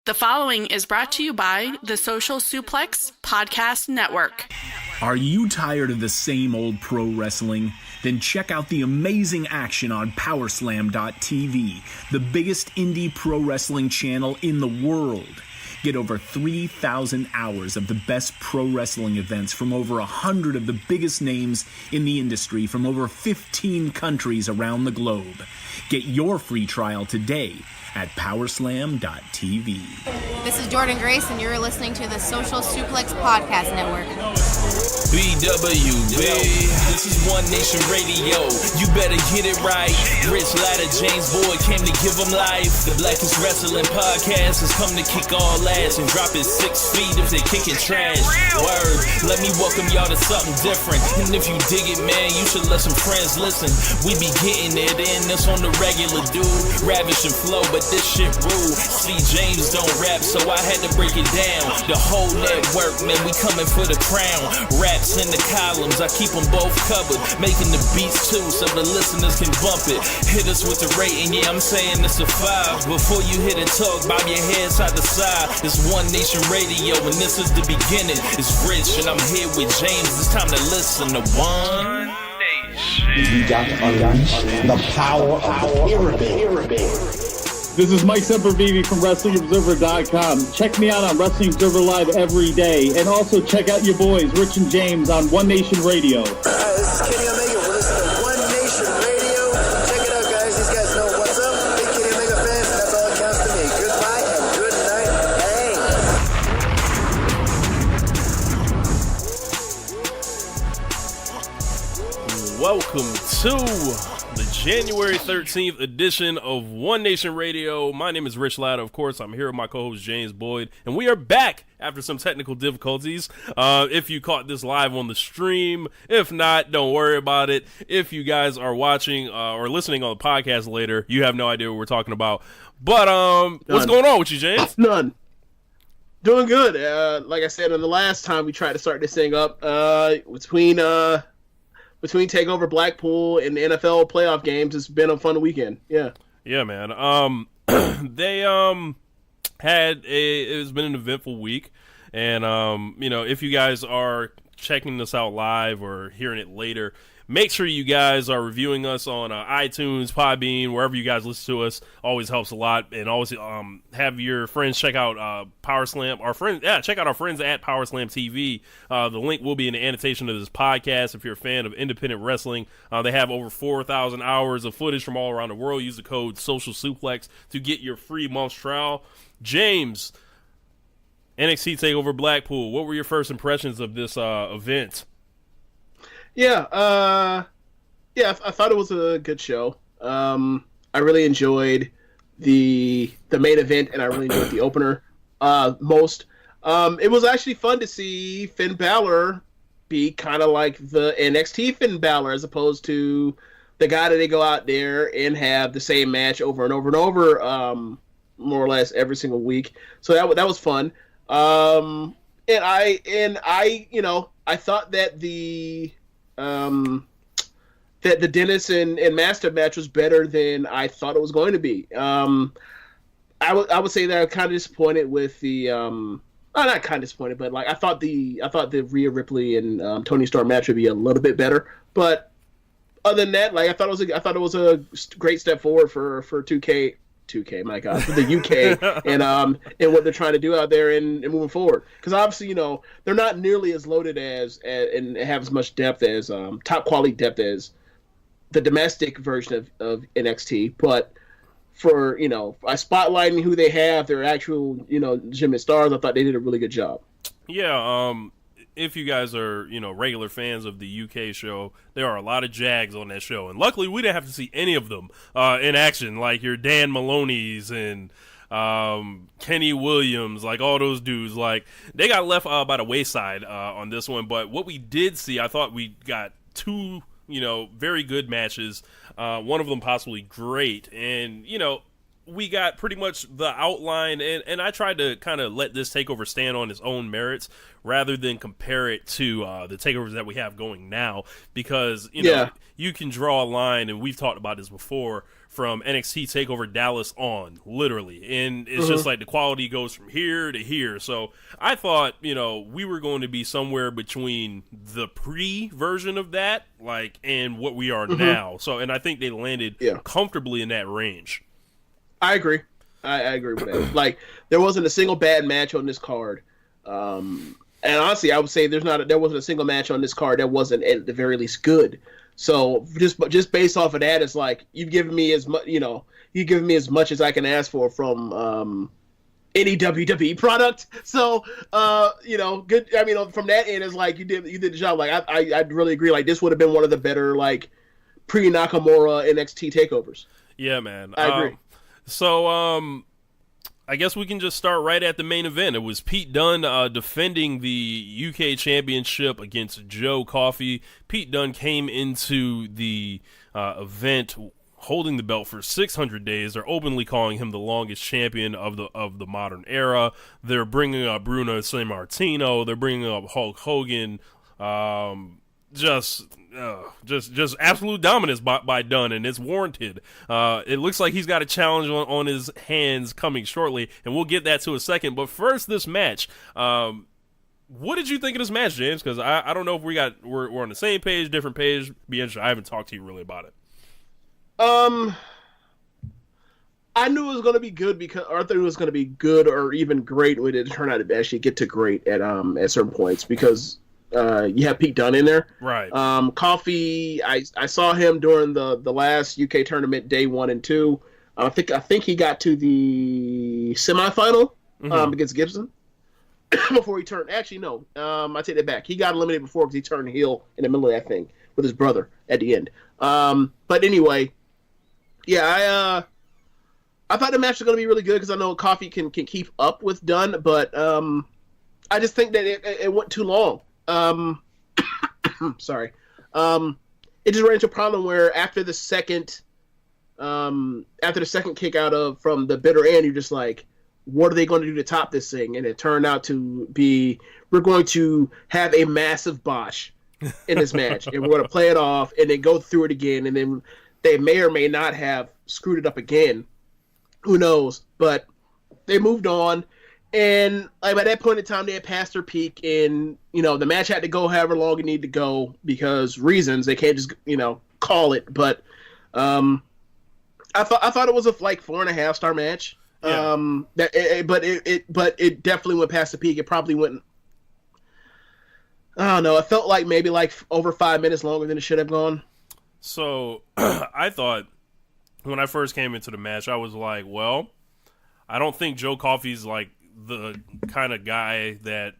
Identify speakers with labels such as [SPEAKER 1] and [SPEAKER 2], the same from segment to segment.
[SPEAKER 1] The following is brought to you by the Social Suplex Podcast Network.
[SPEAKER 2] Are you tired of the same old pro wrestling? Then check out the amazing action on Powerslam.tv, the biggest indie pro wrestling channel in the world. Get over 3,000 hours of the best pro wrestling events from over 100 of the biggest names in the industry from over 15 countries around the globe. Get your free trial today at Powerslam.tv.
[SPEAKER 3] This is Jordan Grace, and you're listening to the Social Suplex Podcast Network.
[SPEAKER 4] BWB, this is One Nation Radio. You better get it right. Rich Latta, James Boyd came to give them life. The Blackest Wrestling Podcast has come to kick all ass and drop it 6 feet if they kicking trash. Word, let me welcome y'all to something different. And if you dig it, man, you should let some friends listen. We be getting it in, this on the regular, dude. Ravish and flow, but this shit rude. See, James don't rap, so I had to break it down. The whole network, man, we coming for the crown. Raps in the columns, I keep them both covered. Making the beats too, so the listeners can bump it. Hit us with the rating, yeah, I'm saying it's a 5. Before you hit it, talk, bob your head side to side. It's One Nation Radio, and this is the beginning. It's Rich, and I'm here with James. It's time to listen to One Nation.
[SPEAKER 5] You got to unleash the power of the pyramid.
[SPEAKER 6] This is Mike Sempervive from WrestlingObserver.com. Check me out on Wrestling Observer Live every day. And also check out your boys, Rich and James, on One Nation Radio.
[SPEAKER 7] This is Kenny Omega. We're listening to One Nation Radio. Check it out, guys. These guys know what's up. Big Kenny Omega fans, and that's all that counts to me. Goodbye and good night. Hey.
[SPEAKER 8] Welcome to the January 13th edition of One Nation Radio. My name is Rich Latta. Of course, I'm here with my co-host James Boyd, and we are back after some technical difficulties. If you caught this live on the stream, if not, don't worry about it. If you guys are watching or listening on the podcast later, you have no idea what we're talking about. But what's going on with you, James?
[SPEAKER 6] None. Doing good. Like I said, on the last time we tried to start this thing up, between Takeover Blackpool and the NFL playoff games, it's been a fun weekend. Yeah,
[SPEAKER 8] man. It's been an eventful week, and if you guys are checking this out live or hearing it later, make sure you guys are reviewing us on iTunes, Podbean, wherever you guys listen to us. Always helps a lot. And always have your friends check out PowerSlam. Check out our friends at PowerSlam TV. The link will be in the annotation of this podcast. If you're a fan of independent wrestling, they have over 4,000 hours of footage from all around the world. Use the code Social Suplex to get your free month's trial. James, NXT Takeover Blackpool, what were your first impressions of this event?
[SPEAKER 6] I thought it was a good show. I really enjoyed the main event, and I really enjoyed the opener most. It was actually fun to see Finn Balor be kind of like the NXT Finn Balor, as opposed to the guy that they go out there and have the same match over and over and over, more or less every single week. So that was fun. I thought that the Dennis and Master match was better than I thought it was going to be. I would say that I'm kind of disappointed with the not kind of disappointed, but like I thought the Rhea Ripley and Toni Storm match would be a little bit better. But other than that, like I thought it was a great step forward for 2K, my God, for the UK and what they're trying to do out there and moving forward. Because obviously, they're not nearly as loaded as and have as much depth as top quality depth as the domestic version of NXT. But for spotlighting who they have, their actual legitimate stars, I thought they did a really good job.
[SPEAKER 8] Yeah. If you guys are, regular fans of the UK show, there are a lot of Jags on that show. And luckily, we didn't have to see any of them in action, like your Dan Maloney's and Kenny Williams, like all those dudes. Like, they got left by the wayside on this one. But what we did see, I thought we got two, very good matches. One of them possibly great. And, we got pretty much the outline, and I tried to kind of let this takeover stand on its own merits rather than compare it to the takeovers that we have going now, because you know you can draw a line, and we've talked about this before, from NXT Takeover Dallas on, literally, and it's just like the quality goes from here to here. So I thought, you know, we were going to be somewhere between the pre-version of that, like, and what we are now. So, and I think they landed comfortably in that range.
[SPEAKER 6] I agree. I agree with that. Like, there wasn't a single bad match on this card. And honestly, I would say there wasn't a single match on this card that wasn't at the very least good. So just based off of that, it's like you've given me as much, you know, you've given me as much as I can ask for from any WWE product. So you know, good. I mean, from that end, it's like you did the job. Like I really agree. Like this would have been one of the better like pre-Nakamura NXT takeovers.
[SPEAKER 8] Yeah, man.
[SPEAKER 6] I agree.
[SPEAKER 8] So I guess we can just start right at the main event. It was Pete Dunne defending the UK Championship against Joe Coffey. Pete Dunne came into the event holding the belt for 600 days. They're openly calling him the longest champion of the modern era. They're bringing up Bruno Sammartino. They're bringing up Hulk Hogan. Just absolute dominance by Dunne, and it's warranted. It looks like he's got a challenge on his hands coming shortly, and we'll get that to a second. But first, this match. What did you think of this match, James? Because I don't know if we're on the same page, different page. Be interesting. I haven't talked to you really about it.
[SPEAKER 6] I knew it was going to be good because I thought it was going to be good or even great when it turned out to actually get to great at certain points because. You have Pete Dunne in there,
[SPEAKER 8] right?
[SPEAKER 6] Coffey, I saw him during the last UK tournament, day 1 and 2. I think he got to the semifinal against Gibson before he turned. Actually, no, I take that back. He got eliminated before because he turned heel in the middle of that thing with his brother at the end. But anyway, yeah, I thought the match was going to be really good because I know Coffey can keep up with Dunne, but I just think that it went too long. Sorry. It just ran into a problem where after the second kick out from the bitter end, you're just like, what are they going to do to top this thing? And it turned out to be, we're going to have a massive botch in this match, and we're going to play it off, and then go through it again, and then they may or may not have screwed it up again. Who knows? But they moved on. And like by that point in time, they had passed their peak, and you know the match had to go however long it needed to go because reasons they can't just call it. But I thought it was a 4.5 star match.
[SPEAKER 8] Yeah.
[SPEAKER 6] But it definitely went past the peak. It probably went. I don't know. It felt like maybe over 5 minutes longer than it should have gone.
[SPEAKER 8] So I thought when I first came into the match, I was like, well, I don't think Joe Coffey's like the kind of guy that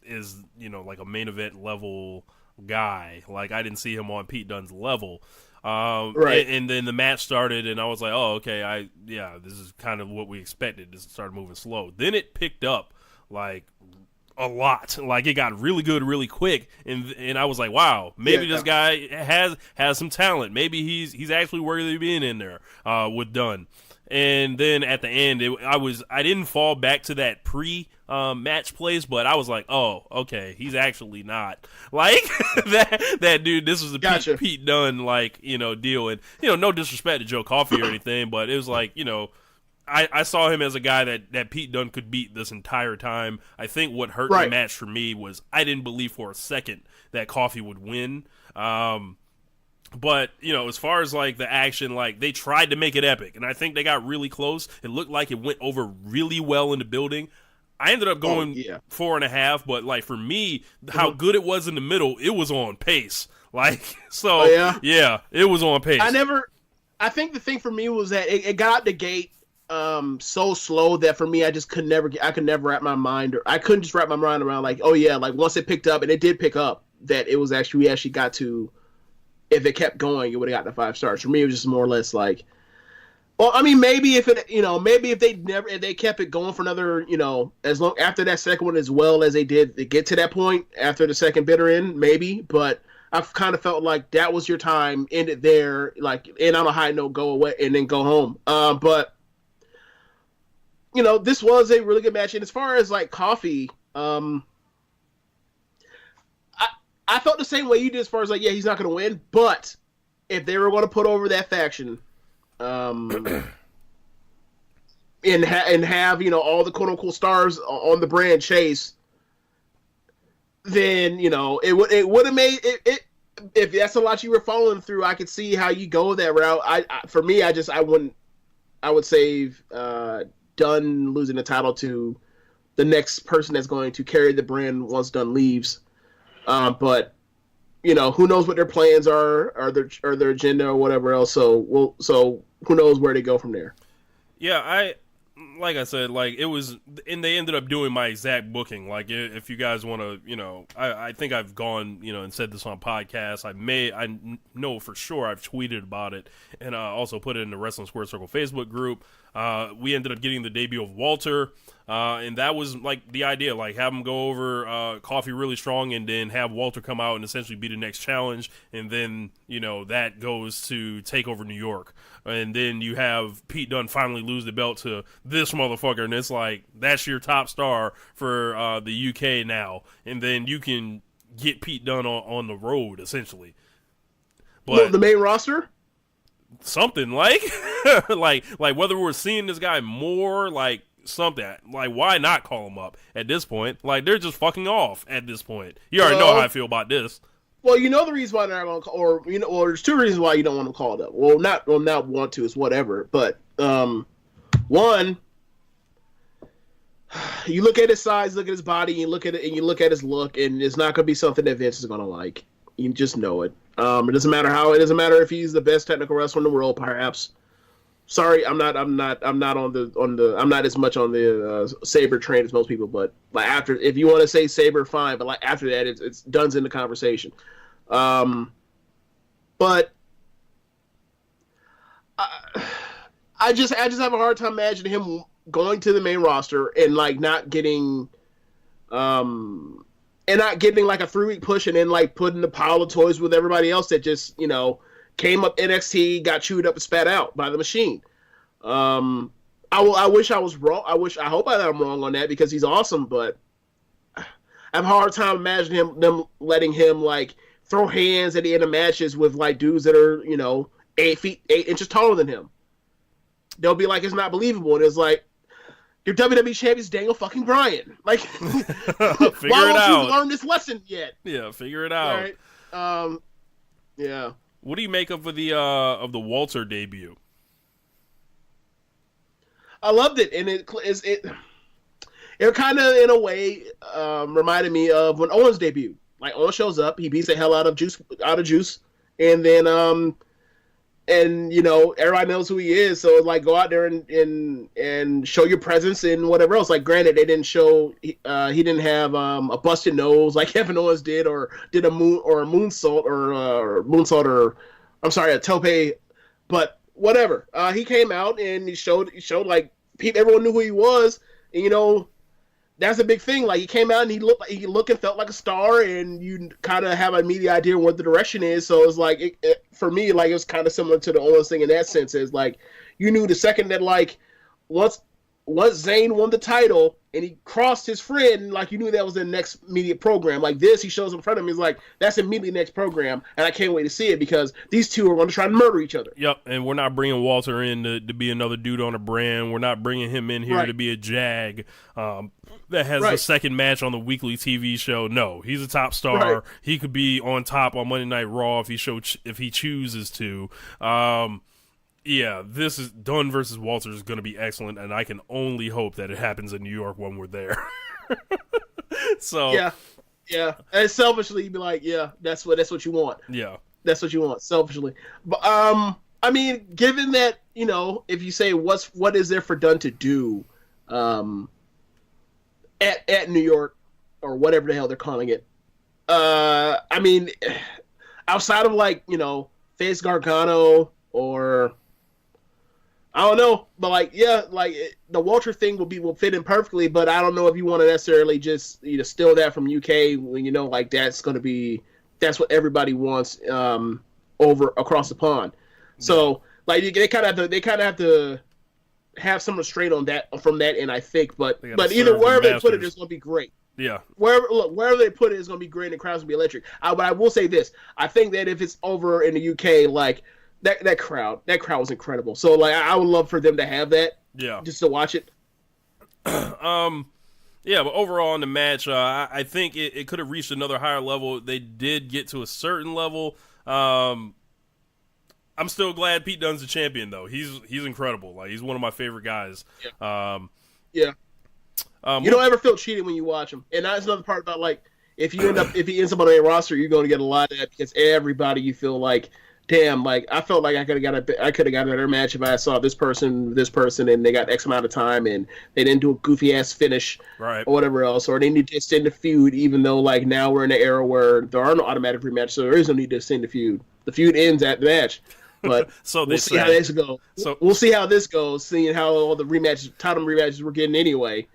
[SPEAKER 8] is, like a main event level guy. Like I didn't see him on Pete Dunne's level. Right. And then the match started and I was like, oh, okay. This is kind of what we expected. This started moving slow. Then it picked up like a lot. Like it got really good really quick. And I was like, wow, maybe this guy has some talent. Maybe he's actually worthy of being in there, with Dunne. And then at the end, I didn't fall back to that match place, but I was like, oh, okay, he's actually not like that dude. This was the Pete Dunne deal, and no disrespect to Joe Coffey or anything, but it was like I saw him as a guy that Pete Dunne could beat this entire time. I think what hurt the match for me was I didn't believe for a second that Coffey would win. But, as far as, the action, they tried to make it epic, and I think they got really close. It looked like it went over really well in the building. I ended up going 4.5, but, for me, how good it was in the middle, it was on pace. It was on pace.
[SPEAKER 6] I think the thing for me was that it got out the gate so slow that for me, I could never wrap my mind, or I couldn't just wrap my mind around, once it picked up, and it did pick up, that it was we actually got to... If it kept going, it would have gotten the 5 stars. For me, it was just more or less maybe if they kept it going for another, as long after that second one as well as they did to get to that point after the second bitter end, maybe. But I've kind of felt like that was your time, end it there, end on a high note, go away, and then go home. But this was a really good match. And as far as like Coffee, I felt the same way you did as far as like, yeah, he's not going to win. But if they were going to put over that faction, and have all the quote unquote stars on the brand chase, then it would have made it. If that's a lot you were following through, I could see how you go that route. For me, I would save Dunn losing the title to the next person that's going to carry the brand once Dunn leaves. But who knows what their plans are, or their agenda, or whatever else. So who knows where they go from there?
[SPEAKER 8] Yeah, like I said, like it was, and they ended up doing my exact booking. Like if you guys want to, I think I've gone, and said this on podcasts. I know for sure I've tweeted about it, and also put it in the Wrestling Square Circle Facebook group. We ended up getting the debut of Walter, and that was like the idea, like have him go over Coffee really strong, and then have Walter come out and essentially be the next challenge, and then that goes to Takeover New York, and then you have Pete Dunne finally lose the belt to this motherfucker, and it's like that's your top star for the UK now, and then you can get Pete Dunne on the road essentially. But
[SPEAKER 6] the main roster.
[SPEAKER 8] Something like like whether we're seeing this guy more, like something, like why not call him up at this point? Like they're just fucking off at this point. You already know how I feel about this.
[SPEAKER 6] Well, the reason why they're not going to call, or there's two reasons why you don't want them called up. Not want to, is whatever. But one, you look at his size, look at his body, you look at it, and you look at his look, and it's not going to be something that Vince is going to like. You just know it. It doesn't matter how. It doesn't matter if he's the best technical wrestler in the world. Perhaps. Sorry, I'm not as much on the Saber train as most people. But like if you want to say Saber, fine. But like after that, it's Dunn's in the conversation. But I just have a hard time imagining him going to the main roster and like not getting and not getting like a 3-week push and then like putting the pile of toys with everybody else that just, came up NXT, got chewed up and spat out by the machine. I wish I was wrong. I hope I'm wrong on that because he's awesome, but I have a hard time imagining them letting him like throw hands at the end of matches with like dudes that are, 8 inches taller than him. They'll be like, it's not believable. And it's like, your WWE champion's Daniel fucking Bryan. Like,
[SPEAKER 8] figure
[SPEAKER 6] why
[SPEAKER 8] it
[SPEAKER 6] don't
[SPEAKER 8] out.
[SPEAKER 6] you learn this lesson yet?
[SPEAKER 8] Yeah, figure it out.
[SPEAKER 6] All right. Yeah.
[SPEAKER 8] What do you make of the Walter debut?
[SPEAKER 6] I loved it, and it kind of in a way reminded me of when Owens debuted. Like Owens shows up, he beats the hell out of Juice, and then everybody knows who he is. So it's like go out there and show your presence and whatever else. Like granted, they didn't show he didn't have a busted nose like Kevin Owens did, or did a moonsault or I'm sorry, a tope, but whatever. He came out and he showed like everyone knew who he was, and that's a big thing. Like he came out and he looked and felt like a star, and you kind of have an immediate idea what the direction is. So it's like for me, like it was kind of similar to the Owens thing in that sense. Is like you knew the second that like once Zayn won the title and he crossed his friend, like you knew that was the next immediate program. Like this, he shows in front of him, he's like, that's immediately next program, and I can't wait to see it because these two are going to try to murder each other.
[SPEAKER 8] Yep, and we're not bringing Walter in to be another dude on a brand. We're not bringing him in here to be a jag that has the second match on the weekly TV show. No, he's a top star. Right. He could be on top on Monday Night Raw if he chooses to. Yeah, this is Dunn versus Walter is going to be excellent, and I can only hope that it happens in New York when we're there. So yeah,
[SPEAKER 6] and selfishly, you'd be like, yeah, that's what you want.
[SPEAKER 8] Yeah,
[SPEAKER 6] that's what you want, selfishly. But I mean, given that if you say what is there for Dunn to do, at New York or whatever the hell they're calling it, I mean, outside of like face Gargano or I don't know, but the Walter thing will fit in perfectly. But I don't know if you want to necessarily just steal that from UK when like that's what everybody wants over across the pond. So like they kind of have to have some restraint on that from that end, I think. But
[SPEAKER 8] serve
[SPEAKER 6] either
[SPEAKER 8] the
[SPEAKER 6] wherever they put it,
[SPEAKER 8] masters.
[SPEAKER 6] it's going to be great.
[SPEAKER 8] Yeah.
[SPEAKER 6] Wherever they put it is going to be great, and the crowd's going to be electric. But I will say this: I think that if it's over in the UK, like that crowd was incredible. So like I would love for them to have that.
[SPEAKER 8] Yeah.
[SPEAKER 6] Just to watch it.
[SPEAKER 8] Yeah, but overall in the match, I think it could have reached another higher level. They did get to a certain level. I'm still glad Pete Dunne's the champion, though. He's incredible. Like, he's one of my favorite guys.
[SPEAKER 6] Yeah.
[SPEAKER 8] Yeah.
[SPEAKER 6] You don't ever feel cheated when you watch him, and that's another part about like if he ends up on a roster, you're going to get a lot of that because everybody you feel like, damn, like I felt like I could have got a better match if I saw this person, and they got X amount of time, and they didn't do a goofy ass finish,
[SPEAKER 8] right,
[SPEAKER 6] or whatever else, or they need to extend the feud, even though like now we're in an era where there are no automatic rematches, so there is no need to extend the feud. The feud ends at the match. But
[SPEAKER 8] so
[SPEAKER 6] we'll see how this goes.
[SPEAKER 8] So
[SPEAKER 6] we'll see how this goes, seeing how all the title rematches we're getting anyway.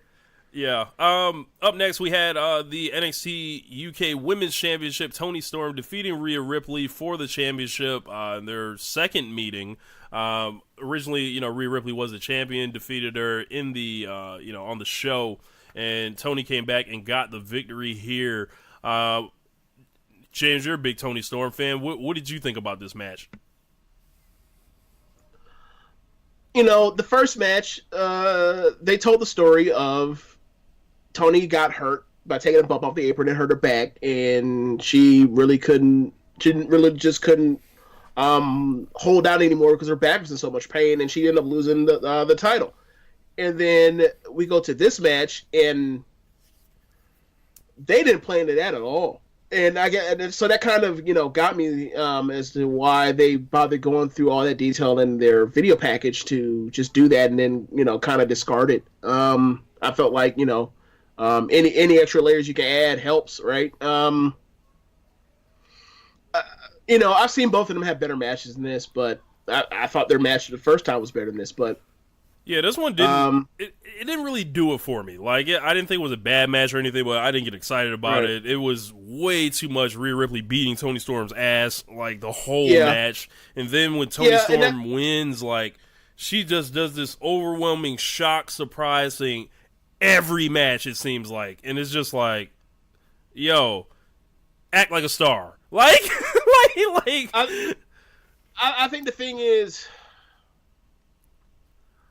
[SPEAKER 8] Yeah. Up next, we had the NXT UK Women's Championship. Toni Storm defeating Rhea Ripley for the championship in their second meeting. Originally, Rhea Ripley was the champion, defeated her in the on the show, and Toni came back and got the victory here. James, you're a big Toni Storm fan. What did you think about this match?
[SPEAKER 6] The first match, they told the story of Toni got hurt by taking a bump off the apron and hurt her back, and she couldn't hold out anymore because her back was in so much pain, and she ended up losing the title. And then we go to this match, and they didn't play into that at all. And so that kind of got me as to why they bothered going through all that detail in their video package to just do that and then kind of discard it. I felt like any extra layers you can add helps, right? I've seen both of them have better matches than this, but I thought their match the first time was better than this, but.
[SPEAKER 8] Yeah, this one didn't. It didn't really do it for me. Like, I didn't think it was a bad match or anything, but I didn't get excited about it. It was way too much Rhea Ripley beating Toni Storm's ass, like the whole match. And then when Toni Storm wins, like she just does this overwhelming shock, surprise thing every match. It seems like, and it's just like, yo, act like a star, like.
[SPEAKER 6] I think the thing is.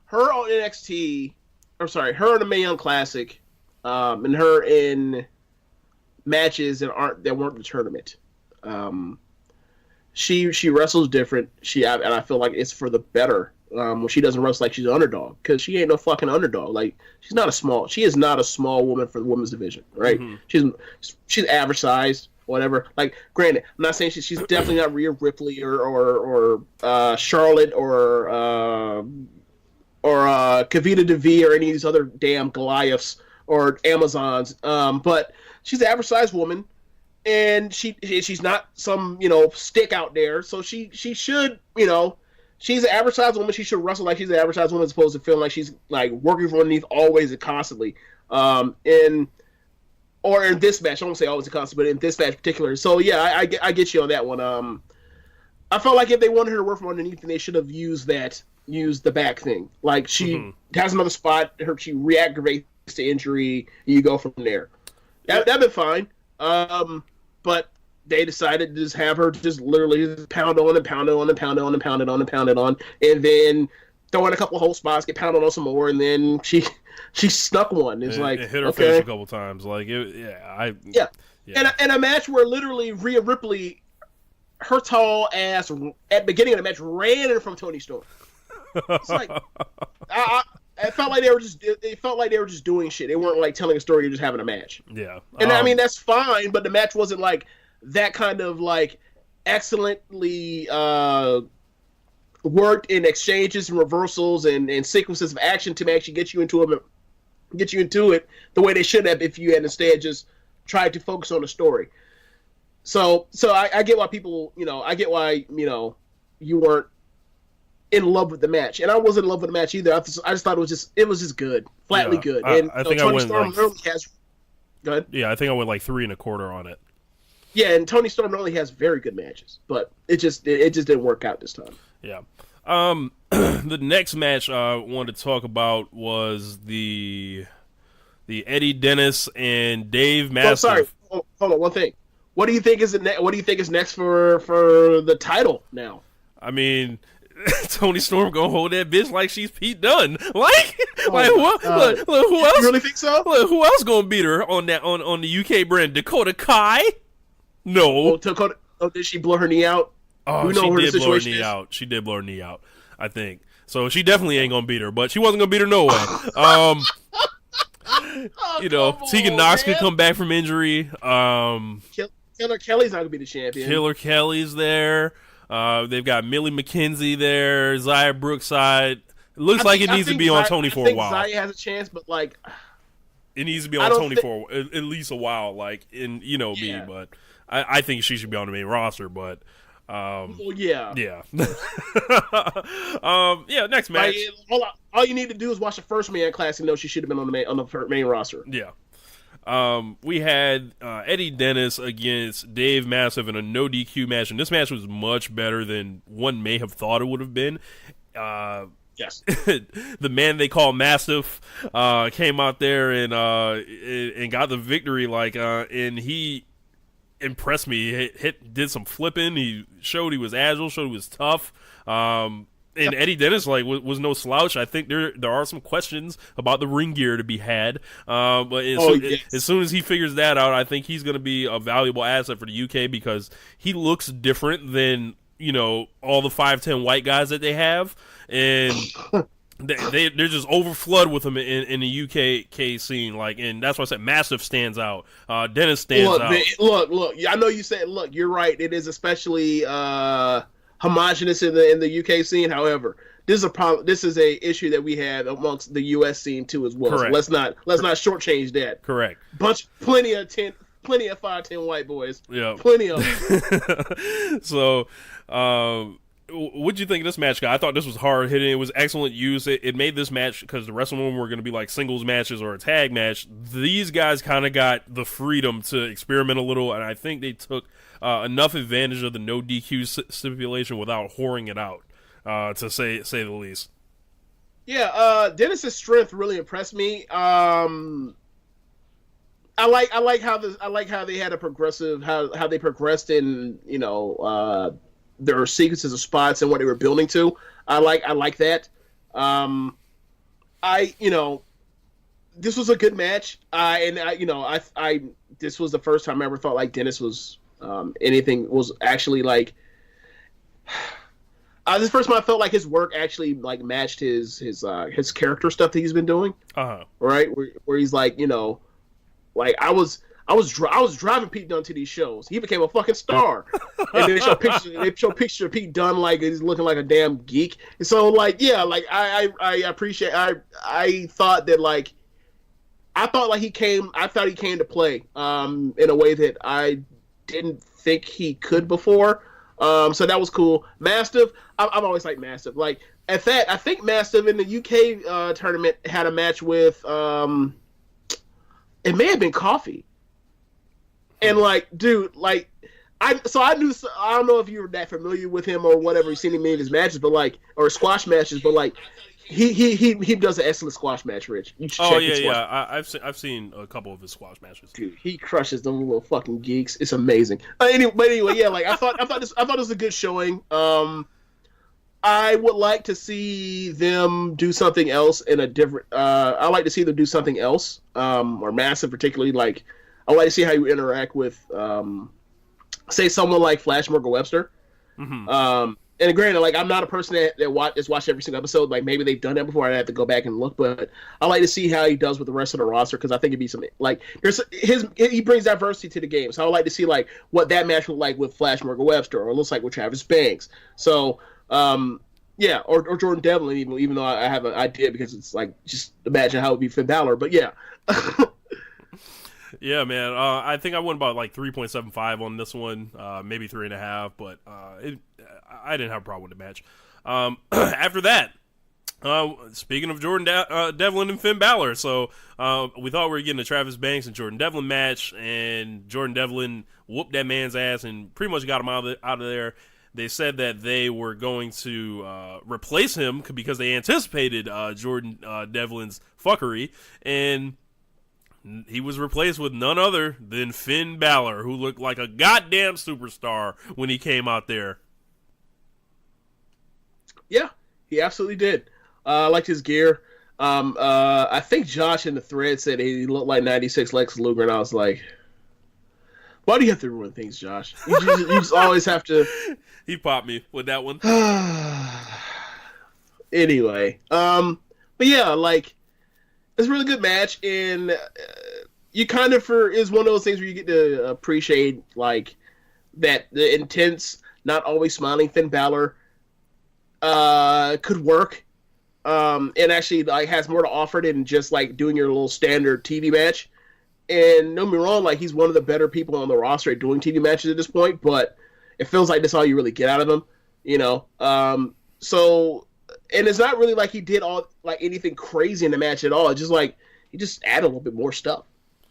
[SPEAKER 6] Her on NXT, her in the Mae Young Classic, and her in matches that weren't the tournament. She wrestles different. And I feel like it's for the better when she doesn't wrestle like she's an underdog, because she ain't no fucking underdog. Like she is not a small woman for the women's division, right? Mm-hmm. She's average sized. Whatever. Like, granted, I'm not saying she's definitely not Rhea Ripley or Charlotte or Kavita Devi or any of these other damn Goliaths or Amazons. But she's an average-sized woman, and she's not some, stick out there. So she should, she's an average-sized woman. She should wrestle like she's an average-sized woman as opposed to feeling like she's, like, working from underneath always and constantly. Or in this match, I won't say always and constantly, but in this match in particular. So, yeah, I get you on that one. I felt like if they wanted her to work from underneath, then they should have used the back thing. Like, she has another spot, she reactivates the injury, you go from there. That'd been fine. But they decided to just have her just literally just pound on and pound on and pound on and pound it on and pound it on, and then throw in a couple of whole spots, get pounded on some more, and then she snuck one. It's like,
[SPEAKER 8] it hit her
[SPEAKER 6] okay.
[SPEAKER 8] face a couple times. Like, yeah.
[SPEAKER 6] And a match where literally Rhea Ripley, her tall ass at the beginning of the match ran from Toni Storm. It's like it felt like they were just doing shit. They weren't like telling a story. You're just having a match.
[SPEAKER 8] Yeah,
[SPEAKER 6] and I mean that's fine, but the match wasn't like that kind of like excellently worked in exchanges and reversals and sequences of action to actually get you into it the way they should have if you had instead just tried to focus on the story. So I get why people, I get why, you weren't in love with the match, and I wasn't in love with the match either. I just thought it was just good, flatly good. And
[SPEAKER 8] I think
[SPEAKER 6] Toni Storm really has. Go ahead.
[SPEAKER 8] Yeah, I think I went like 3 1/4 on it.
[SPEAKER 6] Yeah, and Toni Storm really has very good matches, but it just didn't work out this time.
[SPEAKER 8] Yeah. The next match I wanted to talk about was the Eddie Dennis and Dave Mastiff.
[SPEAKER 6] Oh, sorry. Hold on, one thing. What do you think is What do you think is next for the title now?
[SPEAKER 8] I mean, Tony Storm gonna hold that bitch like she's Pete Dunne. Like who else?
[SPEAKER 6] You really think so?
[SPEAKER 8] Look, who else gonna beat her on the UK brand? Dakota Kai? No.
[SPEAKER 6] Did she blow her knee out?
[SPEAKER 8] Oh, she did blow her knee out. She did blow her knee out, I think. So she definitely ain't gonna beat her, but she wasn't gonna beat her no way. Tegan Knox could come back from injury.
[SPEAKER 6] Killer Kelly's not gonna be the champion.
[SPEAKER 8] Killer Kelly's there. They've got Millie McKenzie there. Xia Brookside. It looks like it needs to be on Tony for a while.
[SPEAKER 6] Xia has a chance, but like
[SPEAKER 8] it needs to be on Tony for at least a while. Like me, but I think she should be on the main roster. But yeah. Next match.
[SPEAKER 6] All you need to do is watch the first Man Class and know she should have been on the main roster.
[SPEAKER 8] Yeah. We had Eddie Dennis against Dave Mastiff in a no DQ match, and this match was much better than one may have thought it would have been.
[SPEAKER 6] Yes.
[SPEAKER 8] The man they call Mastiff came out there and got the victory. And he impressed me. Did some flipping. He showed he was agile. Showed he was tough. And Eddie Dennis was no slouch. I think there are some questions about the ring gear to be had. But as soon as he figures that out, I think he's going to be a valuable asset for the UK because he looks different than all the 5'10" white guys that they have, and they're just overflood with him in the UK scene. And that's why I said Mastiff stands out. Dennis stands out.
[SPEAKER 6] Look. I know you said. Look, you're right. It is especially homogenous in the UK scene. However, this is a problem. This is a issue that we have amongst the US scene too as well.
[SPEAKER 8] Correct.
[SPEAKER 6] So let's not shortchange that.
[SPEAKER 8] Correct.
[SPEAKER 6] Plenty of 5'10" white boys.
[SPEAKER 8] Yeah.
[SPEAKER 6] Plenty of them.
[SPEAKER 8] So, what'd you think of this match, guy? I thought this was hard hitting. It was excellent use. It made this match, because the rest of them were going to be like singles matches or a tag match. These guys kind of got the freedom to experiment a little, and I think they took enough advantage of the no DQ stipulation without whoring it out, to say the least.
[SPEAKER 6] Yeah, Dennis's strength really impressed me. I like how they had a progressive how they progressed in their sequences of spots and what they were building to. I like that. This was a good match. This was the first time I ever thought like Dennis was anything was actually like. This first time I felt like his work actually like matched his character stuff that he's been doing. Right, where he's like like I was driving Pete Dunne to these shows. He became a fucking star. And they show pictures of Pete Dunne like he's looking like a damn geek. And so like I appreciate I thought he came to play in a way that I didn't think he could before. So that was cool. Mastiff, I've always liked Mastiff. Like at that, I think Mastiff in the UK tournament had a match with it may have been Coffee. And like, dude, like I don't know if you were that familiar with him or whatever, you've seen him in his matches, but like, or squash matches, but like he does an excellent squash match, Rich. You should check his squash.
[SPEAKER 8] I've seen a couple of his squash matches.
[SPEAKER 6] Dude, he crushes them little fucking geeks. It's amazing. Anyway, yeah, like I thought this was a good showing. I would like to see them do something else in a different. I like to see them do something else, or Massive particularly. Like, I like to see how you interact with, say, someone like Flash Morgan Webster. Mm-hmm. And granted, like I'm not a person that has watched every single episode. Like maybe they've done that before. I'd have to go back and look, but I like to see how he does with the rest of the roster because I think it'd be some like he brings diversity to the game. So I would like to see like what that match looked like with Flash Morgan Webster, or it looks like with Travis Banks. So yeah, or Jordan Devlin, even though I have an idea because it's like just imagine how it would be Finn Balor. But yeah.
[SPEAKER 8] Yeah, man. I think I went about like 3.75 on this one, maybe 3.5, but I didn't have a problem with the match. After that, speaking of Jordan Devlin and Finn Balor, so we thought we were getting a Travis Banks and Jordan Devlin match, and Jordan Devlin whooped that man's ass and pretty much got him out of there. they said that they were going to replace him because they anticipated Jordan Devlin's fuckery, and he was replaced with none other than Finn Balor, who looked like a goddamn superstar when he came out there.
[SPEAKER 6] Yeah, he absolutely did. I liked his gear. I think Josh in the thread said he looked like 96 Lex Luger, and I was like, why do you have to ruin things, Josh? You just always have to...
[SPEAKER 8] He popped me with that one.
[SPEAKER 6] Anyway, but yeah, like, it's a really good match, and you kind of is one of those things where you get to appreciate, like, that the intense, not always smiling Finn Balor could work, and actually like has more to offer than just like doing your little standard TV match. And don't get me wrong, like, he's one of the better people on the roster at doing TV matches at this point, but it feels like that's all you really get out of him, you know. So, and it's not really like he did all like anything crazy in the match at all. It's just like he just added a little bit more stuff.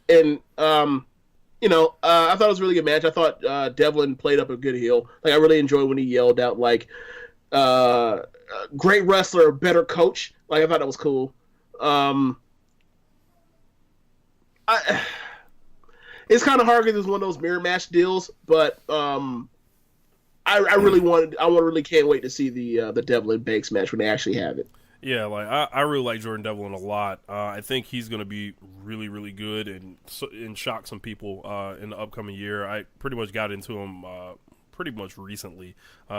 [SPEAKER 6] And you know, I thought it was a really good match. I thought Devlin played up a good heel. Like, I really enjoyed when he yelled out like, great wrestler, better coach. Like, I thought that was cool. It's kind of hard because it's one of those mirror match deals, but I really can't wait to see the Devlin Banks match when they actually have it.
[SPEAKER 8] Yeah, like I really like Jordan Devlin a lot. I think he's going to be really, really good and shock some people in the upcoming year. I pretty much got into him pretty much recently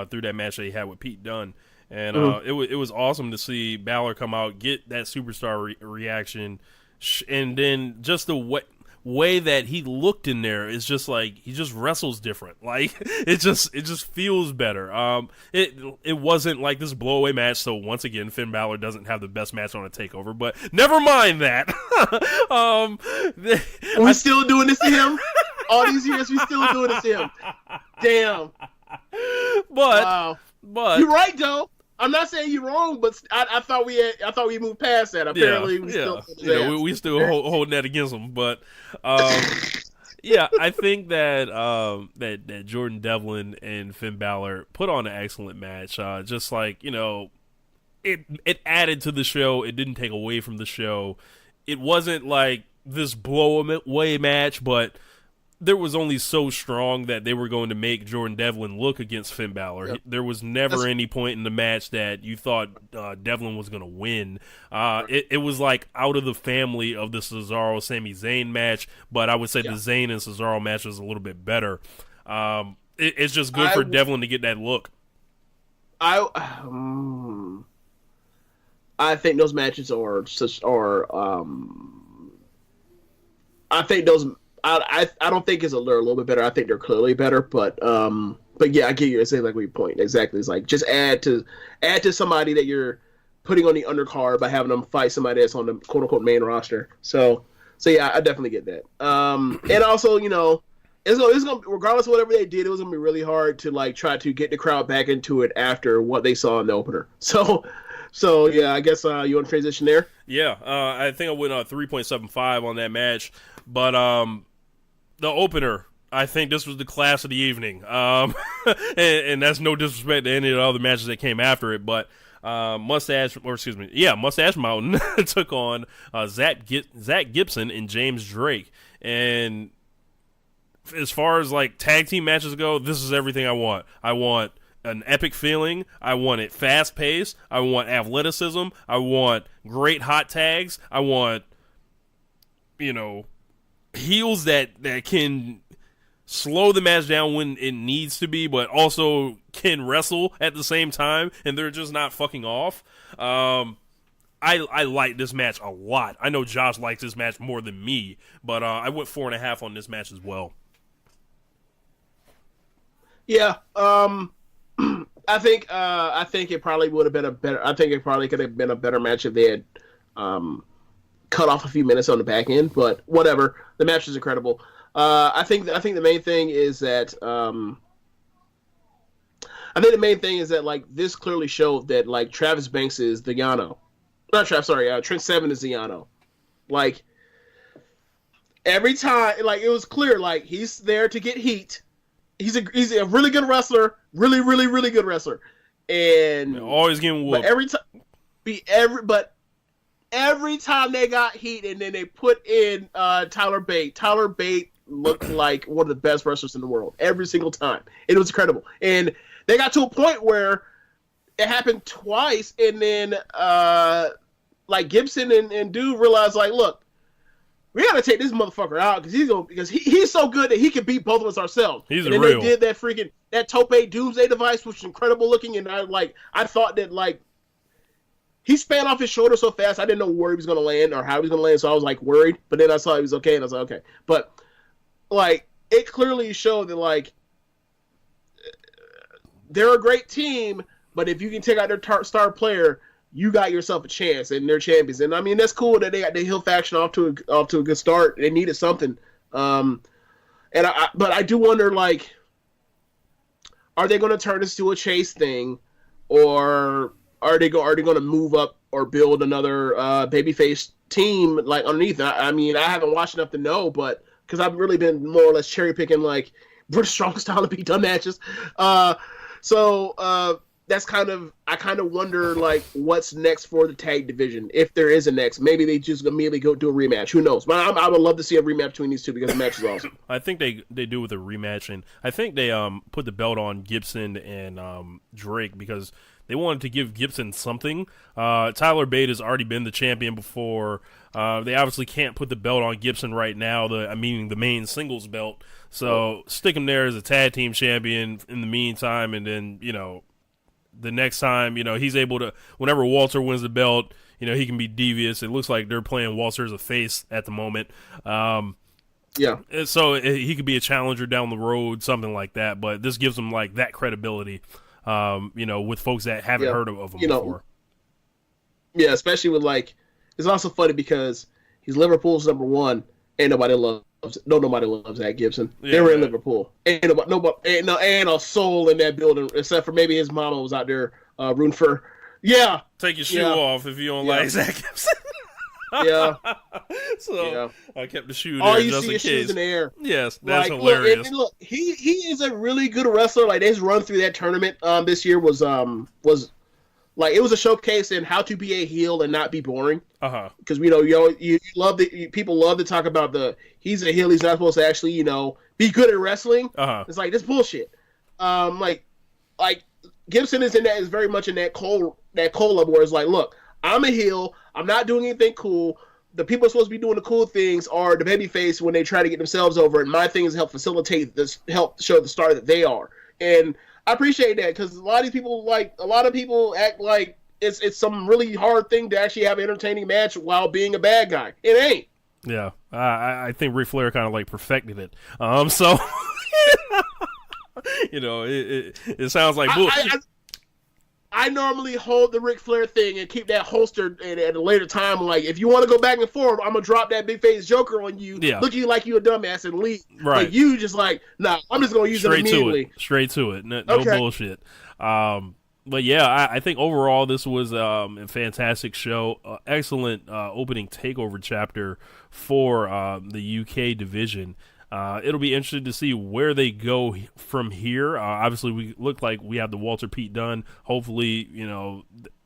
[SPEAKER 8] through that match that he had with Pete Dunne. And it was awesome to see Balor come out, get that superstar reaction, and then just the way that he looked in there is just like he just wrestles different. Like it just feels better. It wasn't like this blowaway match. So once again, Finn Balor doesn't have the best match on a takeover, but never mind that.
[SPEAKER 6] We still doing this to him? All these years, we still doing this to him. Damn.
[SPEAKER 8] But
[SPEAKER 6] you're right though. I'm not saying you're wrong, but I thought we moved past that. Apparently, we
[SPEAKER 8] still holding that against them. But yeah, I think that that Jordan Devlin and Finn Balor put on an excellent match. Just like, you know, it added to the show. It didn't take away from the show. It wasn't like this blow away match, but there was only so strong that they were going to make Jordan Devlin look against Finn Balor. Yep. There was never any point in the match that you thought Devlin was going to win. It was like out of the family of the Cesaro-Sami Zayn match, but I would say the Zayn and Cesaro match was a little bit better. It's just good for Devlin to get that look.
[SPEAKER 6] I think those matches are I think those. I don't think they're a little bit better. I think they're clearly better, but yeah, I get you. It's like your point exactly. It's like just add to somebody that you're putting on the undercard by having them fight somebody that's on the quote unquote main roster. So yeah, I definitely get that. And also, you know, it's gonna regardless of whatever they did, it was gonna be really hard to like try to get the crowd back into it after what they saw in the opener. So yeah, I guess you want to transition there?
[SPEAKER 8] Yeah, I think I went 3.75 on that match, but the opener, I think this was the class of the evening, and that's no disrespect to any of the other matches that came after it, but Mustache Mountain took on Zach Gibson and James Drake, and as far as like tag team matches go, this is everything I want. I want an epic feeling. I want it fast paced. I want athleticism. I want great hot tags. I want, you know, heels that can slow the match down when it needs to be, but also can wrestle at the same time, and they're just not fucking off. I like this match a lot. I know Josh likes this match more than me, but I went 4.5 on this match as well.
[SPEAKER 6] Yeah, I think it probably would have been a better. I think it probably could have been a better match if they had cut off a few minutes on the back end. But whatever, the match is incredible. I think the main thing is that like this clearly showed that like Travis Banks is the Yano, Trent Seven is the Yano. Like every time, like it was clear, like he's there to get heat. he's a really good wrestler, really, really, really good wrestler, and
[SPEAKER 8] always getting whooped.
[SPEAKER 6] But every time they got heat, and then they put in Tyler Bate. Tyler Bate looked like one of the best wrestlers in the world every single time. It was incredible, and they got to a point where it happened twice, and then like Gibson and Dude realized, like, look, we gotta take this motherfucker out because he's so good that he can beat both of us ourselves.
[SPEAKER 8] He's
[SPEAKER 6] and then
[SPEAKER 8] real.
[SPEAKER 6] They did that Tope Doomsday device, which was incredible looking, and I thought that, like, he span off his shoulder so fast I didn't know where he was gonna land or how he was gonna land, so I was like worried. But then I saw he was okay, and I was like, okay. But like, it clearly showed that, like, they're a great team, but if you can take out their star player, you got yourself a chance, and they're champions. And I mean, that's cool that they got the Hill faction off to a good start. They needed something, but I do wonder, like, are they going to turn this to a chase thing, or are they going to move up or build another babyface team, like, underneath? I mean, I haven't watched enough to know, but because I've really been more or less cherry picking, like, British Strong Style to be done matches. So that's I kind of wonder, like, what's next for the tag division, if there is a next. Maybe they just immediately go do a rematch. Who knows? But I would love to see a rematch between these two because the match is awesome.
[SPEAKER 8] I think they do with a rematch, and I think they put the belt on Gibson and Drake because they wanted to give Gibson something. Tyler Bate has already been the champion before. They obviously can't put the belt on Gibson right now, meaning the main singles belt. So stick him there as a tag team champion in the meantime, and then, you know, the next time, you know, he's able to, whenever Walter wins the belt, you know, he can be devious. It looks like they're playing Walter as a face at the moment.
[SPEAKER 6] Yeah.
[SPEAKER 8] So he could be a challenger down the road, something like that. But this gives him, like, that credibility, you know, with folks that haven't heard of him before.
[SPEAKER 6] Yeah, especially with, like, it's also funny because he's Liverpool's number one, and nobody loves Zach Gibson. Yeah, they were in Liverpool. Ain't a soul in that building except for maybe his mama was out there rooting for. Yeah,
[SPEAKER 8] take your shoe off if you don't like Zach Gibson. So I kept the shoe there
[SPEAKER 6] you
[SPEAKER 8] just
[SPEAKER 6] see
[SPEAKER 8] in
[SPEAKER 6] his
[SPEAKER 8] case.
[SPEAKER 6] shoes in the air.
[SPEAKER 8] Yes, that's
[SPEAKER 6] like,
[SPEAKER 8] hilarious.
[SPEAKER 6] Look, he is a really good wrestler. Like, his run through that tournament this year was like, it was a showcase in how to be a heel and not be boring. Because we know you love people love to talk about he's a heel, he's not supposed to actually, you know, be good at wrestling. It's like, this bullshit. Like Gibson is very much in that cola where it's like, look, I'm a heel, I'm not doing anything cool. The people are supposed to be doing the cool things are the babyface when they try to get themselves over, and my thing is help facilitate this, help show the star that they are. And I appreciate that, because a lot of people act like it's some really hard thing to actually have an entertaining match while being a bad guy. It ain't.
[SPEAKER 8] Yeah, I think Ric Flair kind of, like, perfected it. So you know, it sounds like
[SPEAKER 6] I normally hold the Ric Flair thing and keep that holstered at a later time. Like, if you want to go back and forth, I'm gonna drop that big face Joker on you, look at you like you a dumbass and leave.
[SPEAKER 8] Right.
[SPEAKER 6] But you just like, nah, I'm just gonna use it immediately.
[SPEAKER 8] Straight to it. No bullshit. But yeah, I think overall this was a fantastic show. Excellent opening takeover chapter for the UK division. It'll be interesting to see where they go from here. Obviously, we look like we have the Walter Pete done. Hopefully, you know,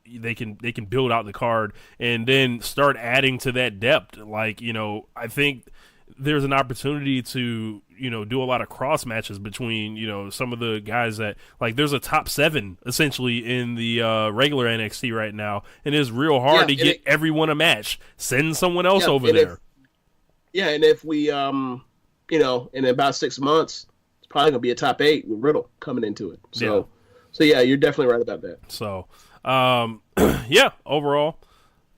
[SPEAKER 8] they can build out the card and then start adding to that depth. Like, you know, I think there's an opportunity to, you know, do a lot of cross matches between, you know, some of the guys that, like, there's a top 7 essentially in the regular NXT right now, and it's real hard to get everyone a match. Send someone else over there.
[SPEAKER 6] And if we you know, in about 6 months, it's probably gonna be a top 8 with Riddle coming into it. So yeah, you're definitely right about that.
[SPEAKER 8] So overall,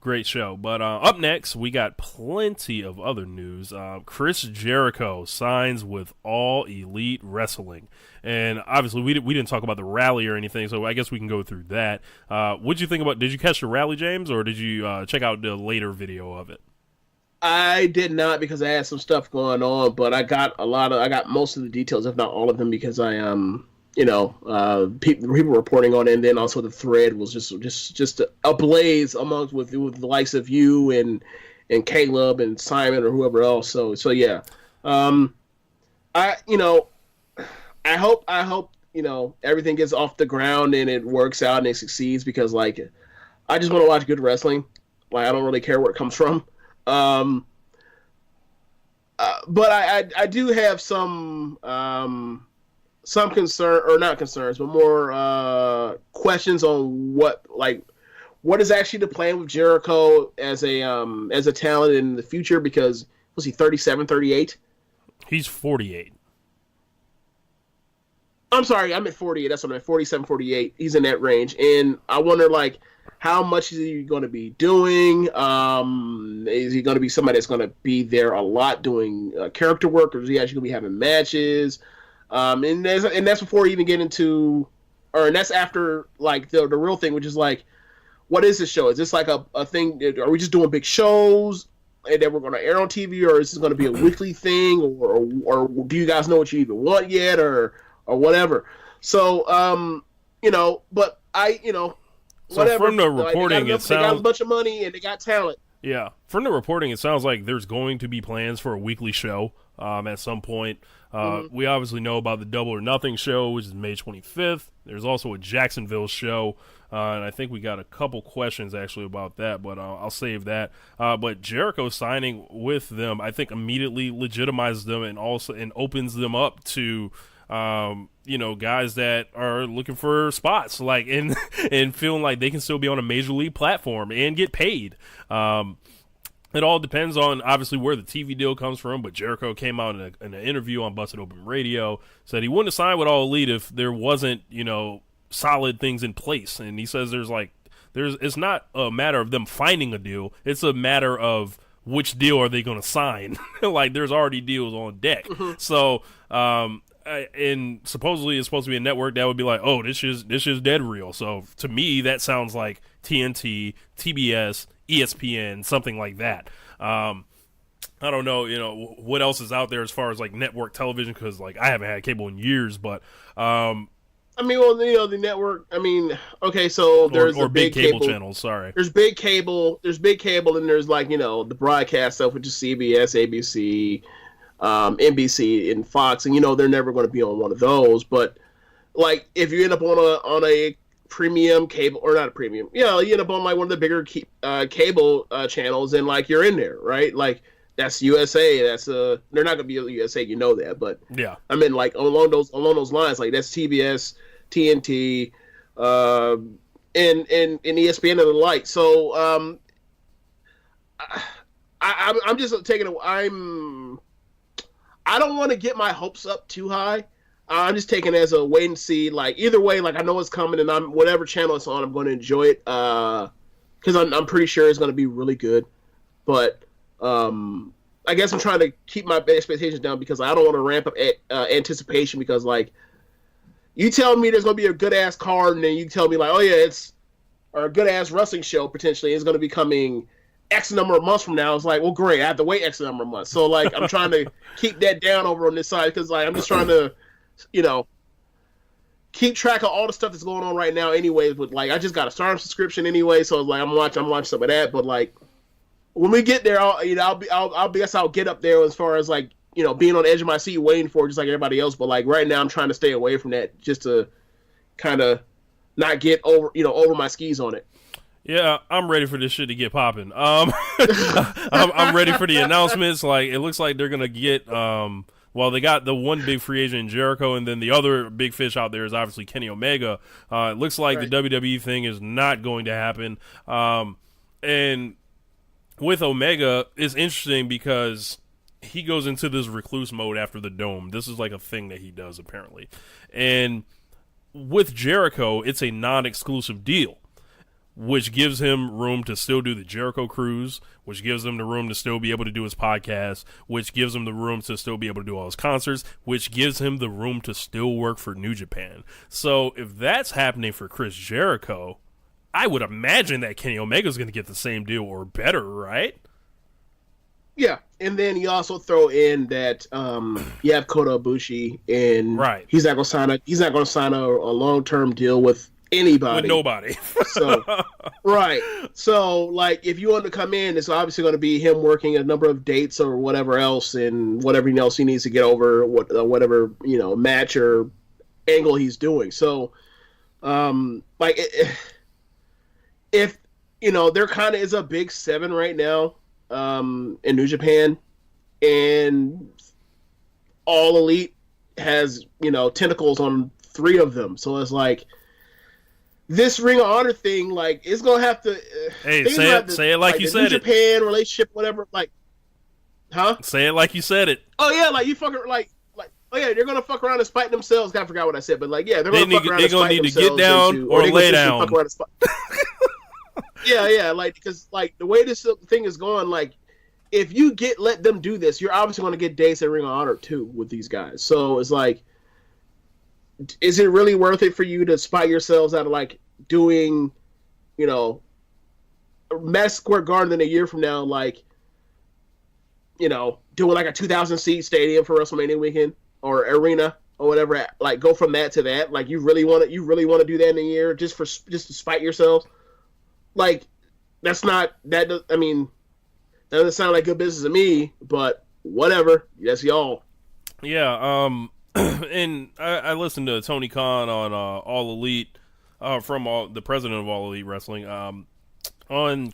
[SPEAKER 8] great show. But up next, we got plenty of other news. Chris Jericho signs with All Elite Wrestling, and obviously we didn't talk about the rally or anything, so I guess we can go through that. What'd you think about? Did you catch the rally, James, or did you check out the later video of it?
[SPEAKER 6] I did not, because I had some stuff going on, but I got most of the details, if not all of them, because I people reporting on it, and then also the thread was just ablaze with the likes of you and Caleb and Simon or whoever else. So yeah, I hope everything gets off the ground and it works out and it succeeds, because like I just want to watch good wrestling. Like I don't really care where it comes from. But I do have some concern, or not concerns, but more questions on what is actually the plan with Jericho as a talent in the future, because was he 37, 38?
[SPEAKER 8] He's 48.
[SPEAKER 6] I'm sorry, I'm at 48. That's what I meant. 47, 48. He's in that range. And I wonder, like, how much is he going to be doing? Is he going to be somebody that's going to be there a lot doing character work, or is he actually going to be having matches? And that's before we even get into, and that's after, like, the real thing, which is, like, what is this show? Is this, like, a thing? Are we just doing big shows and then we're going to air on TV, or is this going to be a weekly thing, or do you guys know what you even want yet, or whatever? So, but whatever.
[SPEAKER 8] From the reporting,
[SPEAKER 6] they got a bunch of money and they got talent.
[SPEAKER 8] Yeah, from the reporting, it sounds like there's going to be plans for a weekly show at some point. We obviously know about the Double or Nothing show, which is May 25th. There's also a Jacksonville show, and I think we got a couple questions actually about that, but I'll save that. But Jericho signing with them, I think, immediately legitimizes them and opens them up to guys that are looking for spots, like and feeling like they can still be on a major league platform and get paid. It all depends on obviously where the TV deal comes from, but Jericho came out in an interview on Busted Open Radio, said he wouldn't have signed with All Elite if there wasn't, solid things in place. And he says it's not a matter of them finding a deal, it's a matter of which deal are they going to sign. Like there's already deals on deck. So, and supposedly it's supposed to be a network that would be like, oh, this is dead real. So to me, that sounds like TNT, TBS, ESPN, something like that. I don't know, what else is out there as far as like network television, because like I haven't had cable in years, but
[SPEAKER 6] the network. Okay, so there's
[SPEAKER 8] or big cable channels. Sorry,
[SPEAKER 6] there's big cable, and there's like the broadcast stuff, which is CBS, ABC, NBC, and Fox, and they're never going to be on one of those. But like if you end up on a premium cable, or not a premium, you end up on like one of the bigger cable channels, and like you're in there, right? Like that's USA. That's they're not going to be USA, that. But
[SPEAKER 8] yeah,
[SPEAKER 6] like along those lines, like that's TBS, TNT, and ESPN and the like. So I'm just taking I don't want to get my hopes up too high. I'm just taking it as a wait and see. Like either way, like I know it's coming, and whatever channel it's on, I'm going to enjoy it because I'm pretty sure it's going to be really good. But I guess I'm trying to keep my expectations down because I don't want to ramp up anticipation. Because like you tell me there's going to be a good ass card, and then you tell me like, oh yeah, or a good ass wrestling show potentially is going to be coming X number of months from now. It's like, well, great, I have to wait X number of months. So like I'm trying to keep that down over on this side, because like I'm just trying to keep track of all the stuff that's going on right now anyways. But like I just got a Stardom subscription anyway, so like I'm watching some of that. But like when we get there, I'll get up there as far as like being on the edge of my seat waiting for it, just like everybody else. But like right now I'm trying to stay away from that, just to kind of not get over my skis on it.
[SPEAKER 8] Yeah, I'm ready for this shit to get popping. I'm ready for the announcements. Like it looks like they're gonna get well, they got the one big free agent in Jericho, and then the other big fish out there is obviously Kenny Omega. It looks like the WWE thing is not going to happen. And with Omega, it's interesting because he goes into this recluse mode after the Dome. This is like a thing that he does, apparently. And with Jericho, it's a non-exclusive deal, which gives him room to still do the Jericho Cruise, which gives him the room to still be able to do his podcast, which gives him the room to still be able to do all his concerts, which gives him the room to still work for New Japan. So if that's happening for Chris Jericho, I would imagine that Kenny Omega's going to get the same deal or better, right?
[SPEAKER 6] Yeah, and then you also throw in that you have Kota Ibushi, and
[SPEAKER 8] right.
[SPEAKER 6] He's not going to sign a long-term deal with anybody.
[SPEAKER 8] With nobody.
[SPEAKER 6] So, right. So, like, if you want to come in, it's obviously going to be him working a number of dates or whatever else, and whatever else he needs to get over, whatever, match or angle he's doing. So, like, if, there kind of is a big 7 right now in New Japan, and All Elite has, tentacles on 3 of them. So it's like, this Ring of Honor thing, like, it's gonna have to.
[SPEAKER 8] Hey, say it like you said it.
[SPEAKER 6] New Japan relationship, whatever. Like, huh?
[SPEAKER 8] Say it like you said it.
[SPEAKER 6] Oh yeah, like you fucking oh yeah, they're gonna fuck around and spite themselves. I forgot what I said, but like, yeah, they're gonna fuck around and spite themselves. They're gonna need to get down or lay down. Yeah, like, because like the way this thing is going, like, if you let them do this, you're obviously gonna get dates at Ring of Honor too with these guys. So it's like, is it really worth it for you to spite yourselves out of like doing, Madison Square Garden in a year from now, like, doing like a 2,000 seat stadium for WrestleMania weekend or arena or whatever? Like, go from that to that. Like, you really want to do that in a year just to spite yourselves? Like, that doesn't sound like good business to me. But whatever, that's y'all.
[SPEAKER 8] Yeah. And I listened to Tony Khan on All Elite, from the president of All Elite Wrestling, on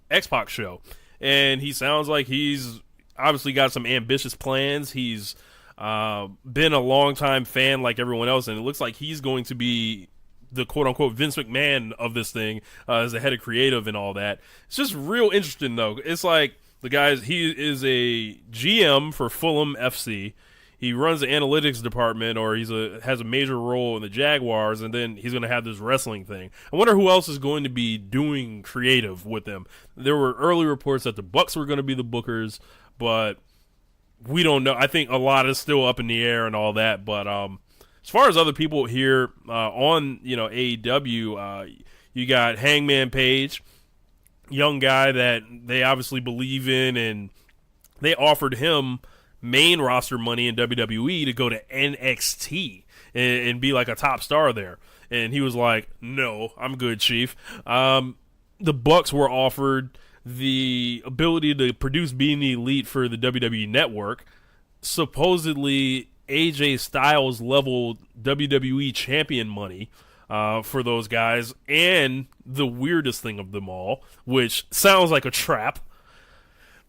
[SPEAKER 8] X-Pac show, and he sounds like he's obviously got some ambitious plans. He's been a longtime fan like everyone else, and it looks like he's going to be the quote-unquote Vince McMahon of this thing, as the head of creative and all that. It's just real interesting, though. It's like he is a GM for Fulham FC. He runs the analytics department, or has a major role in the Jaguars, and then he's going to have this wrestling thing. I wonder who else is going to be doing creative with him. There were early reports that the Bucks were going to be the bookers, but we don't know. I think a lot is still up in the air and all that. But as far as other people here on AEW, you got Hangman Page, young guy that they obviously believe in, and they offered him main roster money in WWE to go to NXT and be like a top star there, and he was like, "No, I'm good, Chief." The Bucks were offered the ability to produce Being the Elite for the WWE Network. Supposedly, AJ Styles level WWE champion money for those guys, and the weirdest thing of them all, which sounds like a trap,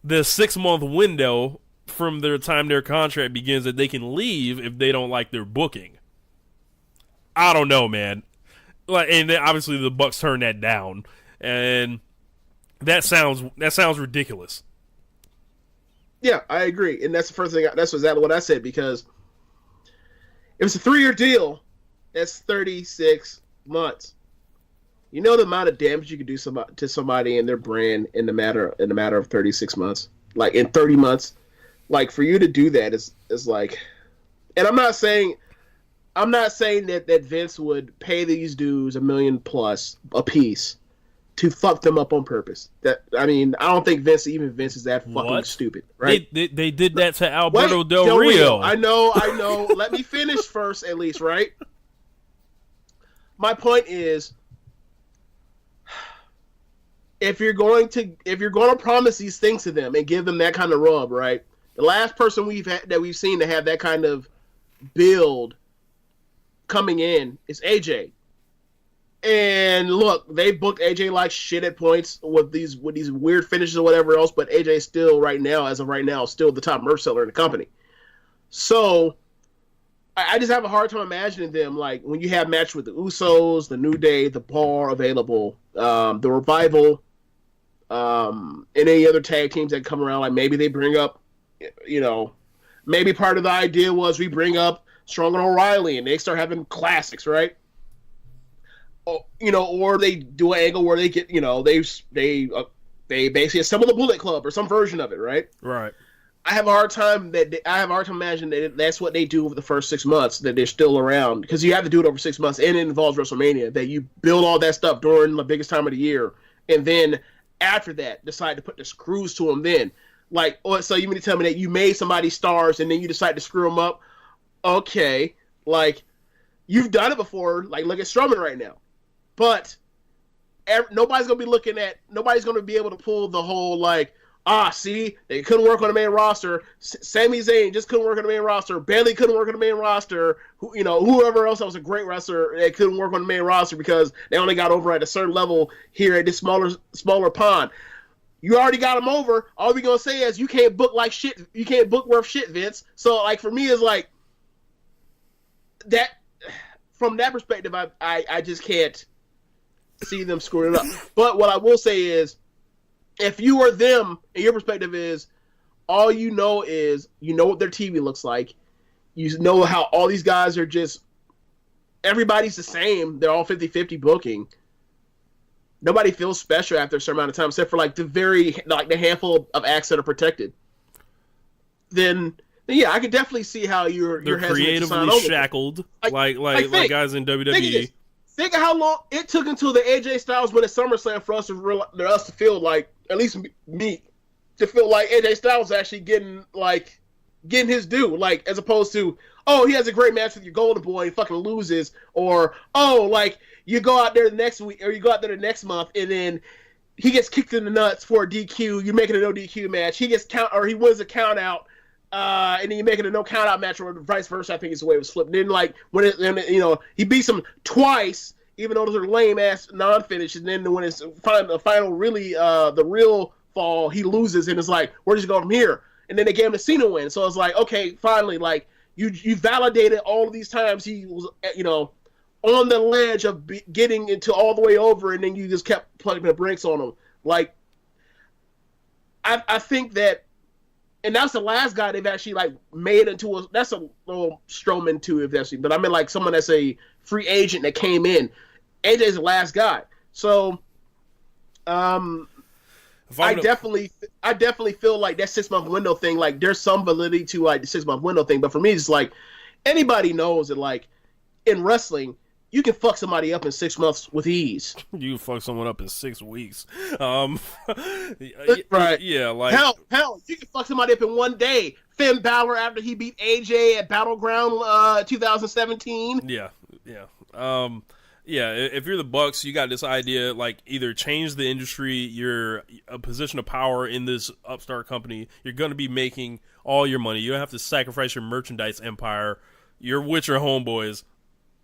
[SPEAKER 8] the 6-month window from their time their contract begins that they can leave if they don't like their booking. I don't know, man. Like, and then obviously the Bucks turned that down, and that sounds ridiculous.
[SPEAKER 6] Yeah, I agree, and that's the first thing. That's exactly what I said, because if it's a 3-year deal, that's 36 months. You know the amount of damage you can do to somebody and their brand in the matter of 36 months, like in 30 months. Like, for you to do that is like, and I'm not saying that Vince would pay these dudes $1 million plus a piece to fuck them up on purpose. I don't think Vince is that fucking stupid, right?
[SPEAKER 8] They did that to Alberto Del Rio.
[SPEAKER 6] I know. Let me finish first, at least, right? My point is, if you're going to promise these things to them and give them that kind of rub, right? The last person we've seen to have that kind of build coming in is AJ. And look, they booked AJ like shit at points with these weird finishes or whatever else, but AJ still as of right now, still the top merch seller in the company. So I just have a hard time imagining them, like, when you have matches with the Usos, the New Day, the Bar available, the Revival, and any other tag teams that come around. Like, maybe they bring up, maybe part of the idea was we bring up Strong and O'Reilly and they start having classics, right? Or they do an angle where they get, they basically assemble the Bullet Club or some version of it, right?
[SPEAKER 8] Right.
[SPEAKER 6] I have a hard time imagining that that's what they do over the first 6 months, that they're still around, because you have to do it over 6 months, and it involves WrestleMania, that you build all that stuff during the biggest time of the year, and then after that decide to put the screws to them then. Like, so you mean to tell me that you made somebody stars and then you decide to screw them up? Okay, like, you've done it before. Like, look at Strowman right now. but nobody's going to be able to pull the whole, like, see, they couldn't work on the main roster. Sami Zayn just couldn't work on the main roster. Bayley couldn't work on the main roster. Whoever else that was a great wrestler, they couldn't work on the main roster because they only got over at a certain level here at this smaller pond. You already got them over. All we gonna say is you can't book like shit. You can't book worth shit, Vince. So, like, for me, it's like that. From that perspective, I just can't see them screwing it up. But what I will say is, if you are them, and your perspective is, all you know is, you know what their TV looks like. You know how all these guys are just, everybody's the same. They're all 50-50 booking. Nobody feels special after a certain amount of time, except for like the handful of acts that are protected. Then yeah, I can definitely see how they're
[SPEAKER 8] creatively shackled, like guys in WWE.
[SPEAKER 6] Think of how long it took until the AJ Styles win at SummerSlam for us to feel like, at least me, to feel like AJ Styles actually getting his due, like, as opposed to, he has a great match with your Golden Boy and fucking loses, or you go out there the next week, or you go out there the next month and then he gets kicked in the nuts for a DQ. You make it a no DQ match. He wins a count out. And then you make it a no count out match, or vice versa. I think is the way it was flipped. And then he beats him twice, even though those are lame ass non finishes. And then when it's the final really the real fall, he loses, and it's like, where does he go from here? And then they gave him the Cena win. So it's like, okay, finally, like you validated all of these times he was on the ledge of getting into all the way over, and then you just kept plugging the brakes on him. Like, I think that. And that's the last guy they've actually made into that's a little Strowman too, if that's, but I mean like someone that's a free agent that came in. AJ's the last guy. So I definitely feel like that 6-month window thing, like there's some validity to like the 6-month window thing, but for me it's like anybody knows that like in wrestling you can fuck somebody up in 6 months with ease.
[SPEAKER 8] You can fuck someone up in 6 weeks.
[SPEAKER 6] Right.
[SPEAKER 8] Yeah, like
[SPEAKER 6] hell, you can fuck somebody up in 1 day. Finn Balor after he beat AJ at Battleground 2017.
[SPEAKER 8] Yeah. If you're the Bucks, you got this idea, like, either change the industry, you're a position of power in this upstart company, you're going to be making all your money, you don't have to sacrifice your merchandise empire, you're with your homeboys.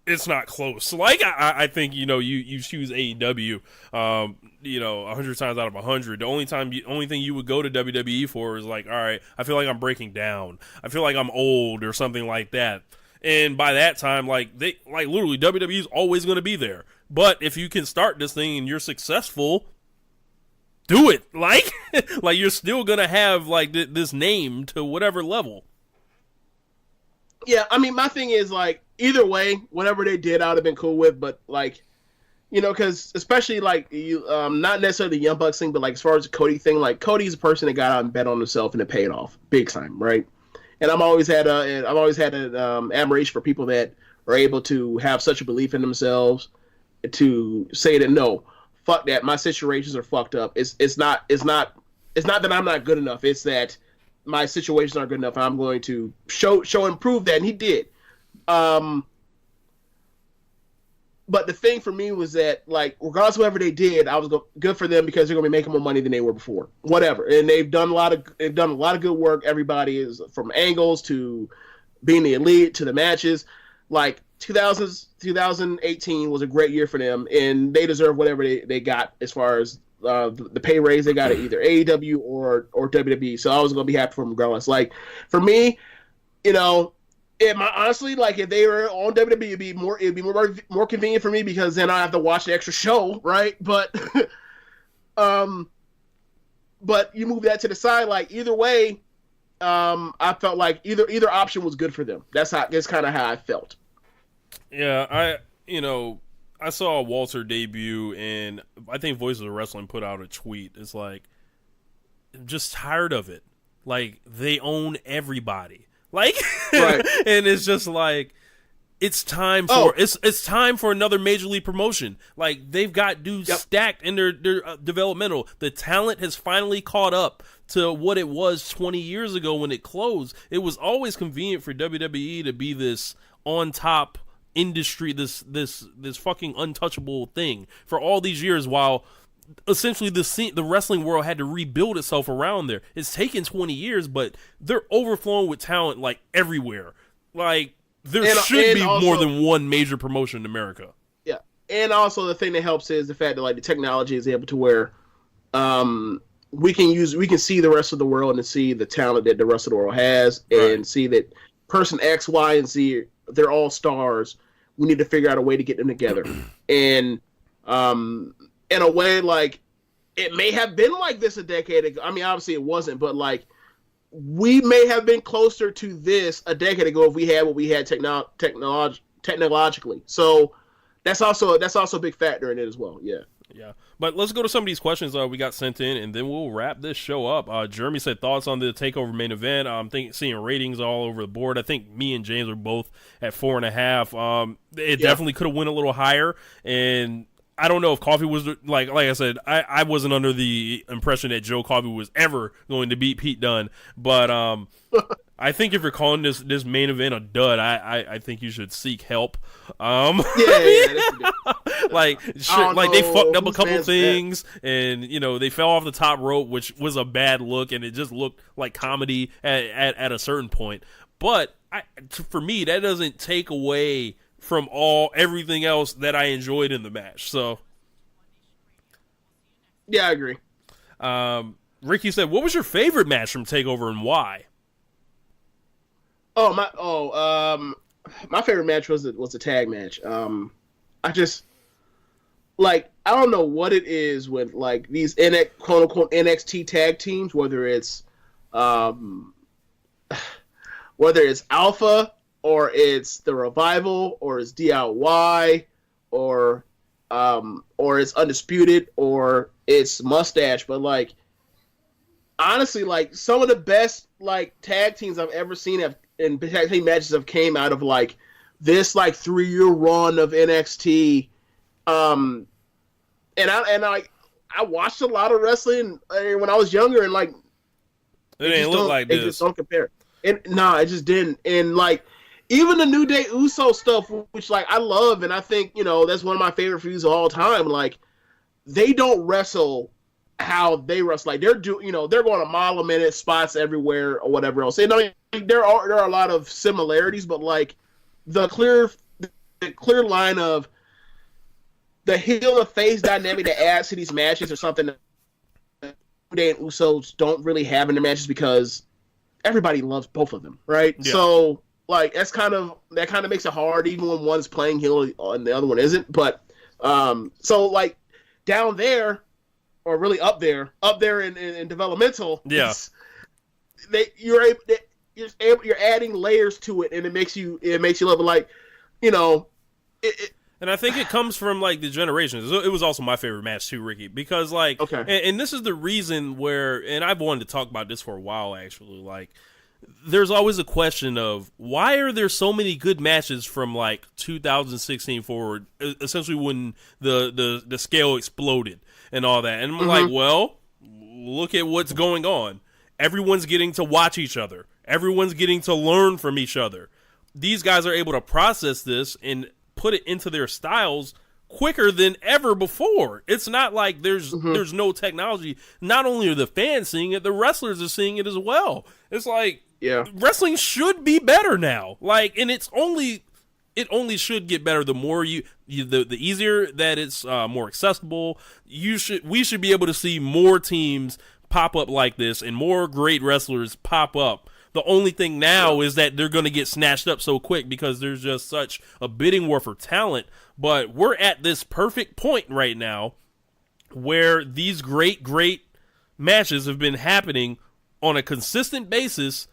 [SPEAKER 8] It's not close. Like, I think, you choose AEW, 100 times out of 100. The only thing you would go to WWE for is like, all right, I feel like I'm breaking down. I feel like I'm old or something like that. And by that time, literally WWE is always going to be there. But if you can start this thing and you're successful, do it. Like you're still going to have this name to whatever level.
[SPEAKER 6] Yeah, I mean, my thing is, either way, whatever they did, I would have been cool with, but, because especially, not necessarily the Young Bucks thing, but, as far as the Cody thing, Cody's a person that got out and bet on himself, and it paid off, big time, right? And I've always had an admiration for people that are able to have such a belief in themselves to say that, no, fuck that, my situations are fucked up. It's not that I'm not good enough, it's that my situations aren't good enough. I'm going to show and prove that, and he did. But the thing for me was that, regardless of whatever they did, I was good for them because they're going to be making more money than they were before. Whatever, and they've done a lot of good work. Everybody is, from angles to being the elite to the matches. 2018 was a great year for them, and they deserve whatever they got as far as the pay raise they got at either AEW or WWE. So I was going to be happy for them regardless. For me, honestly, if they were on WWE, it'd be more convenient for me because then I have to watch the extra show, right? But but you move that to the side. Either way, I felt like either option was good for them. That's kind of how I felt.
[SPEAKER 8] Yeah, I saw Walter debut, and I think Voices of Wrestling put out a tweet. It's I'm just tired of it. They own everybody. Right. And it's just it's time for it's time for another major league promotion. They've got dudes stacked in their developmental. The talent has finally caught up to what it was 20 years ago when it closed. It was always convenient for WWE to be this on top industry, this fucking untouchable thing for all these years, while essentially the wrestling world had to rebuild itself around there. It's taken 20 years, but they're overflowing with talent like everywhere. Like there should be also more than one major promotion in America.
[SPEAKER 6] Yeah, and also the thing that helps is the fact that like the technology is able to where we can see the rest of the world and see the talent that the rest of the world has, and see that person X, Y, and Z, they're all stars. We need to figure out a way to get them together. And in a way, like, it may have been like this a decade ago. I mean, obviously it wasn't, but like, we may have been closer to this a decade ago if we had what we had technologically. So that's also a big factor in it as well. Yeah.
[SPEAKER 8] Yeah. But let's go to some of these questions we got sent in, and then we'll wrap this show up. Jeremy said thoughts on the TakeOver main event. I'm seeing ratings all over the board. I think me and James are both at 4.5. It definitely could have went a little higher, and I don't know if Coffey was like I said, I wasn't under the impression that Joe Coffey was ever going to beat Pete Dunne, but I think if you're calling this main event a dud, I think you should seek help. Like they fucked up a couple things, and they fell off the top rope, which was a bad look, and it just looked like comedy at a certain point. But for me, that doesn't take away from everything else that I enjoyed in the match. So
[SPEAKER 6] yeah, I agree.
[SPEAKER 8] Ricky said, what was your favorite match from TakeOver and why?
[SPEAKER 6] My favorite match was a tag match. I just like, I don't know what it is with like these quote unquote NXT tag teams, whether it's Alpha, or it's the Revival, or it's DIY, or it's Undisputed, or it's Mustache. But like, honestly, like some of the best like tag teams I've ever seen and tag team matches have came out of like this like 3-year run of NXT. And I watched a lot of wrestling when I was younger, and like
[SPEAKER 8] it didn't look like this.
[SPEAKER 6] It just don't compare. And it just didn't. And like, even the New Day Uso stuff, which like I love, and I think that's one of my favorite feuds of all time. Like, they don't wrestle how they wrestle. Like they're going a mile a minute, spots everywhere or whatever else. And I mean, there are a lot of similarities, but like the clear line of the heel and face dynamic that adds to these matches or something that New Day and Usos don't really have in their matches because everybody loves both of them, right? Yeah. So like that kind of makes it hard, even when one's playing heel and the other one isn't. But so like down there, or really up there in developmental, you're adding layers to it, and it makes you love it. Like
[SPEAKER 8] and I think it comes from like the generations. It was also my favorite match too, Ricky, because like, and this is the reason where, and I've wanted to talk about this for a while actually. Like, there's always a question of why are there so many good matches from like 2016 forward, essentially when the scale exploded and all that. And I'm like, well, look at what's going on. Everyone's getting to watch each other. Everyone's getting to learn from each other. These guys are able to process this and put it into their styles quicker than ever before. It's not like there's no technology. Not only are the fans seeing it, the wrestlers are seeing it as well. It's like, wrestling should be better now. Like, and it only should get better the more the easier that it's more accessible. We should be able to see more teams pop up like this and more great wrestlers pop up. The only thing now is that they're going to get snatched up so quick because there's just such a bidding war for talent. But we're at this perfect point right now where these great matches have been happening on a consistent basis,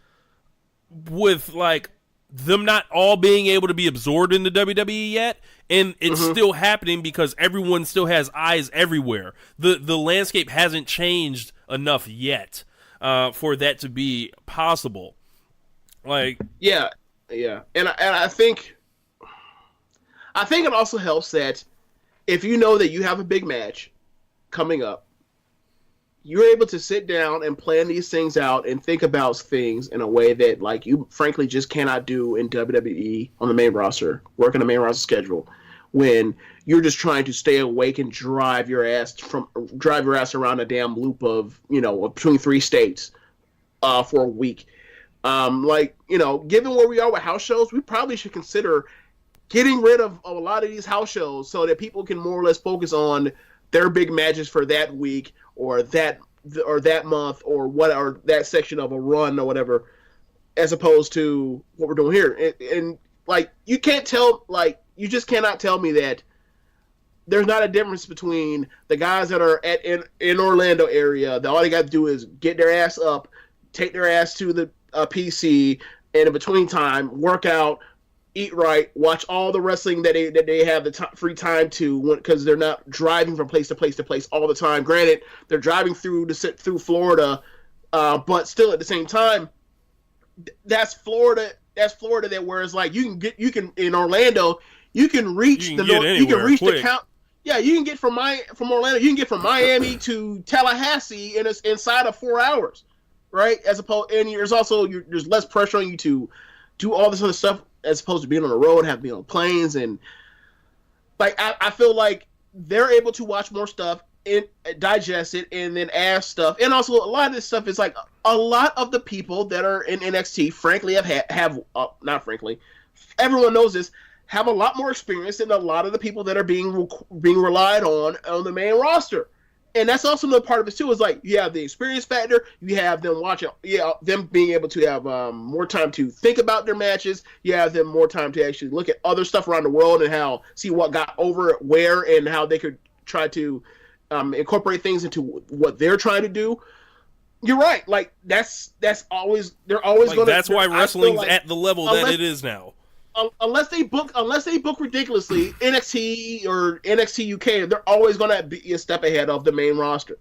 [SPEAKER 8] with like them not all being able to be absorbed in the WWE yet, and it's still happening because everyone still has eyes everywhere. The landscape hasn't changed enough yet for that to be possible. Like,
[SPEAKER 6] and I think it also helps that if you know that you have a big match coming up, you're able to sit down and plan these things out and think about things in a way that, like, you frankly just cannot do in WWE on the main roster, working the main roster schedule, when you're just trying to stay awake and drive your ass around a damn loop of, between 3 states for a week. Given where we are with house shows, we probably should consider getting rid of a lot of these house shows so that people can more or less focus on their big matches for that week or that month or that section of a run or whatever, as opposed to what we're doing here. And you can't tell, you just cannot tell me that there's not a difference between the guys that are in Orlando area, that all they got to do is get their ass up, take their ass to the PC, and in between time, work out, eat right, watch all the wrestling that they have the free time to, because they're not driving from place to place to place all the time. Granted, they're driving through Florida, but still at the same time, that's Florida. That's Florida. That whereas you can in Orlando, you can reach the count. Yeah, you can get from Orlando, you can get from Miami to Tallahassee inside of 4 hours, right? As opposed, and there's less pressure on you to do all this other stuff, as opposed to being on the road, have to be on planes, and I feel like they're able to watch more stuff and digest it, and then add stuff. And also, a lot of this stuff is a lot of the people that are in NXT, frankly, not frankly, everyone knows this, have a lot more experience than a lot of the people that are being relied on the main roster. And that's also another part of it too, is you have the experience factor, you have them them being able to have more time to think about their matches, you have them more time to actually look at other stuff around the world and see what got over where, and how they could try to incorporate things into what they're trying to do. You're right. They're always going to.
[SPEAKER 8] That's why wrestling's at the level that it is now.
[SPEAKER 6] Unless they book ridiculously, NXT or NXT UK, they're always going to be a step ahead of the main roster.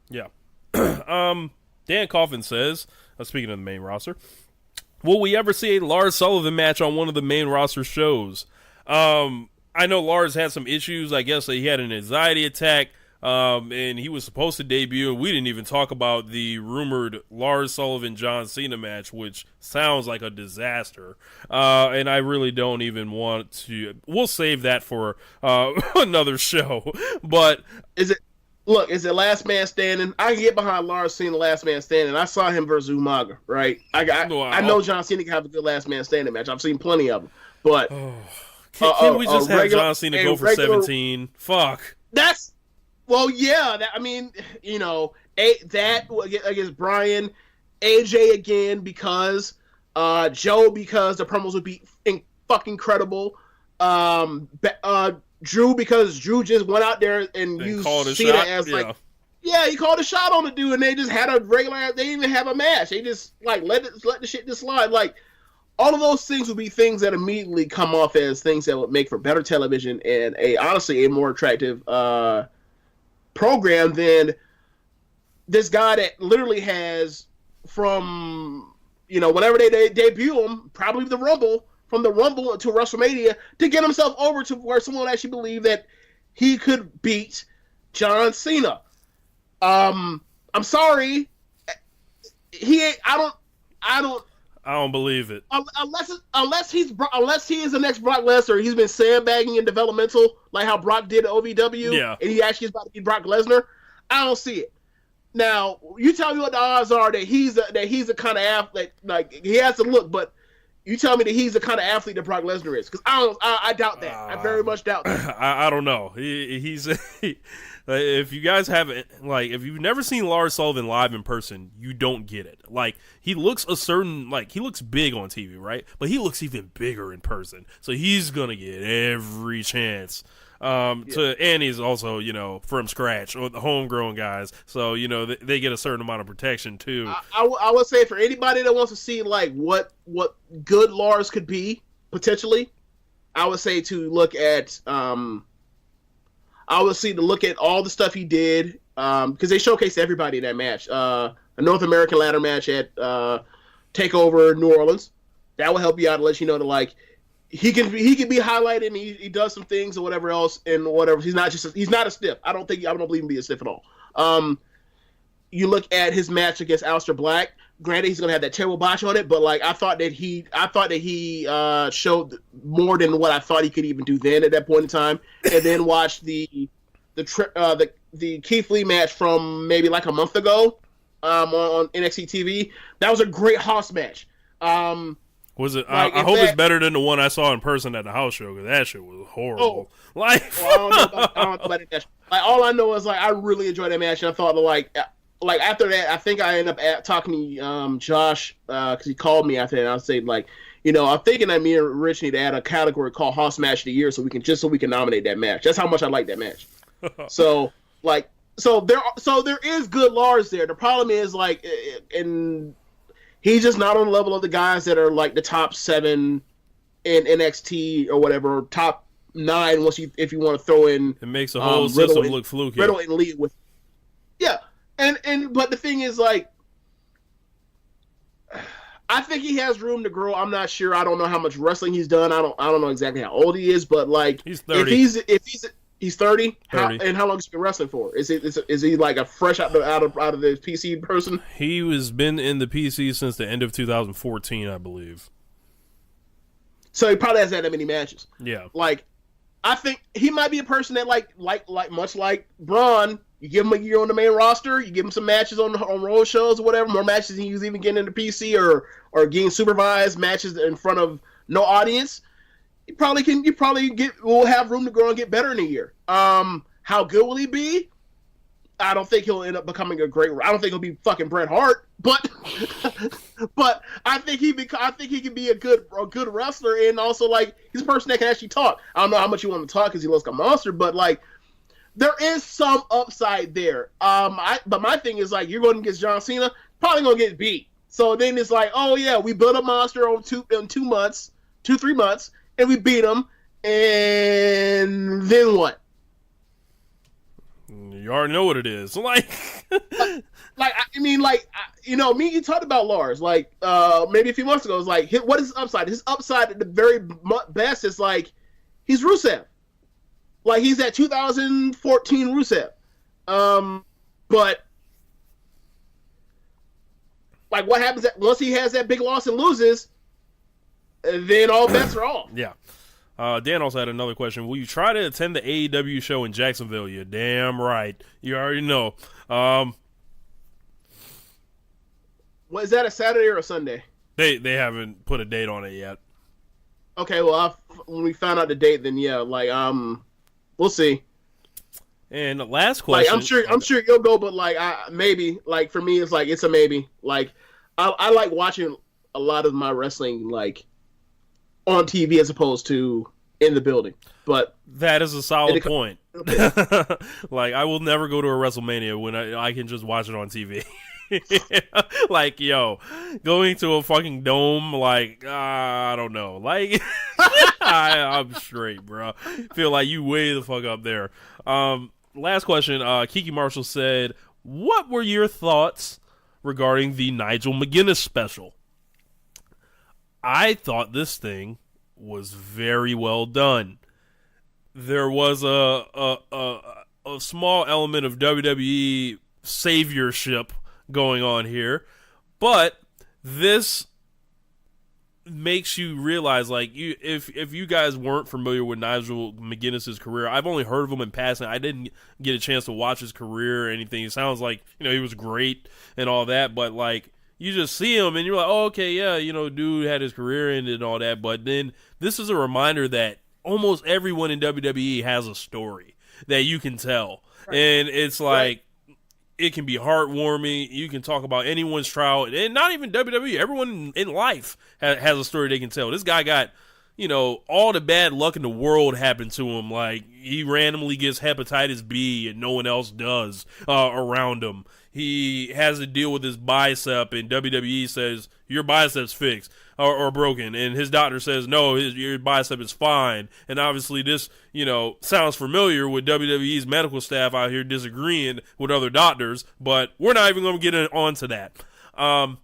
[SPEAKER 8] Yeah. Dan Coffin says, speaking of the main roster, will we ever see a Lars Sullivan match on one of the main roster shows? I know Lars had some issues. I guess he had an anxiety attack, and he was supposed to debut, and we didn't even talk about the rumored Lars Sullivan-John Cena match, which sounds like a disaster. And I really don't even want to. We'll save that for another show. But
[SPEAKER 6] is it Last Man Standing? I can get behind Lars Cena Last Man Standing. I saw him versus Umaga, right? I know John Cena can have a good Last Man Standing match. I've seen plenty of them. But
[SPEAKER 8] can we just have John Cena go for 17? Fuck.
[SPEAKER 6] Well, yeah. That against Brian, AJ again because Joe because the promos would be fucking incredible. Drew because Drew just went out there and used Cena as he called a shot on the dude, and they just had a regular. They didn't even have a match. They just let the shit just slide. All of those things would be things that immediately come off as things that would make for better television and honestly a more attractive program than this guy that literally has from whenever they debut him, probably from the Rumble to WrestleMania, to get himself over to where someone actually believed that he could beat John Cena. I'm sorry,
[SPEAKER 8] I don't believe it.
[SPEAKER 6] Unless he is the next Brock Lesnar, he's been sandbagging in developmental, like how Brock did at OVW, and he actually is about to be Brock Lesnar. I don't see it. Now, you tell me what the odds are that he's the kind of athlete, he has to look, but you tell me that he's the kind of athlete that Brock Lesnar is, because I doubt that. I very much doubt that.
[SPEAKER 8] I don't know. He's if you guys haven't, if you've never seen Lars Sullivan live in person, you don't get it. He looks he looks big on TV, right? But he looks even bigger in person. So he's gonna get every chance. And he's also, from scratch, or the homegrown guys. So, they get a certain amount of protection too.
[SPEAKER 6] I would say for anybody that wants to see what good Lars could be potentially, I would say to look at all the stuff he did, because they showcased everybody in that match. A North American ladder match at Takeover New Orleans. That will help you out and let you know that he can be highlighted, and he does some things or whatever else, and whatever. He's not a stiff. I don't believe him to be a stiff at all. you look at his match against Aleister Black. Granted, he's gonna have that terrible botch on it, but like I thought that he showed more than what I thought he could even do then at that point in time. And then watched the Keith Lee match from maybe like a month ago on NXT TV. That was a great house match.
[SPEAKER 8] Was it?
[SPEAKER 6] Like,
[SPEAKER 8] I hope it's better than the one I saw in person at the house show, because that shit was horrible. I don't know about that match.
[SPEAKER 6] Like, all I know is like I really enjoyed that match, and I thought like after that, I think I ended up talking to Josh because he called me after that. And I said like, I'm thinking that me and Rich need to add a category called House Match of the Year so we can nominate that match. That's how much I like that match. So there is good Lars there. The problem is like, and he's just not on the level of the guys that are like the top 7 in NXT or whatever, top 9 if you want to throw in.
[SPEAKER 8] It makes the whole system look fluky.
[SPEAKER 6] Riddle and Lee with, yeah, and but the thing is like, I think he has room to grow. I'm not sure. I don't know how much wrestling he's done. I don't know exactly how old he is, but like
[SPEAKER 8] he's 30.
[SPEAKER 6] If he's 30,
[SPEAKER 8] 30.
[SPEAKER 6] And how long has he been wrestling for? Is he like a fresh out of the PC person?
[SPEAKER 8] He was been in the PC since the end of 2014, I believe.
[SPEAKER 6] So he probably hasn't had that many matches.
[SPEAKER 8] Yeah.
[SPEAKER 6] Like, I think he might be a person that like much like Braun, you give him a year on the main roster, you give him some matches on road shows or whatever, more matches than he was even getting in the PC or getting supervised matches in front of no audience. Will have room to grow and get better in a year. How good will he be? I don't think he'll end up becoming I don't think he'll be fucking Bret Hart, but I think he can be a good wrestler, and also like he's a person that can actually talk. I don't know how much you want to talk because he looks like a monster, but like there is some upside there. But my thing is like, you're going against John Cena, probably gonna get beat. So then it's like, oh yeah, we built a monster in 2-3 months, and we beat him, and then what?
[SPEAKER 8] You already know what it is. Like,
[SPEAKER 6] me, you talked about Lars, like, maybe a few months ago. It was like, what is his upside? His upside at the very best is like, he's Rusev. Like, he's that 2014 Rusev. But, like, what happens once he has that big loss and loses, then all bets are off.
[SPEAKER 8] Yeah. Dan also had another question. Will you try to attend the AEW show in Jacksonville? You're damn right. You already know.
[SPEAKER 6] Is that a Saturday or a Sunday?
[SPEAKER 8] They haven't put a date on it yet.
[SPEAKER 6] Okay, well, when we find out the date, then yeah, like we'll see.
[SPEAKER 8] And the last question,
[SPEAKER 6] like, I'm sure you'll go, but like maybe, like for me, it's like it's a maybe. Like I like watching a lot of my wrestling like on TV as opposed to in the building. But
[SPEAKER 8] that is a solid point. Like, I will never go to a WrestleMania when I can just watch it on TV. Like, yo, going to a fucking dome, like, I don't know. Like, I'm straight, bro. Feel like you way the fuck up there. Last question. Kiki Marshall said, what were your thoughts regarding the Nigel McGuinness special? I thought this thing was very well done. There was a small element of WWE saviorship going on here, but this makes you realize, like, if you guys weren't familiar with Nigel McGuinness's career, I've only heard of him in passing. I didn't get a chance to watch his career or anything. It sounds like, he was great and all that, but like, you just see him and you're like, oh, okay, yeah, dude had his career ended and all that. But then this is a reminder that almost everyone in WWE has a story that you can tell. Right. And it's like, it can be heartwarming. You can talk about anyone's trial, and not even WWE. Everyone in life has a story they can tell. This guy got, all the bad luck in the world happened to him. Like, he randomly gets hepatitis B and no one else does around him. He has to deal with his bicep, and WWE says, your bicep's fixed or broken. And his doctor says, no, your bicep is fine. And obviously this, sounds familiar with WWE's medical staff out here disagreeing with other doctors, but we're not even going to get on to that. I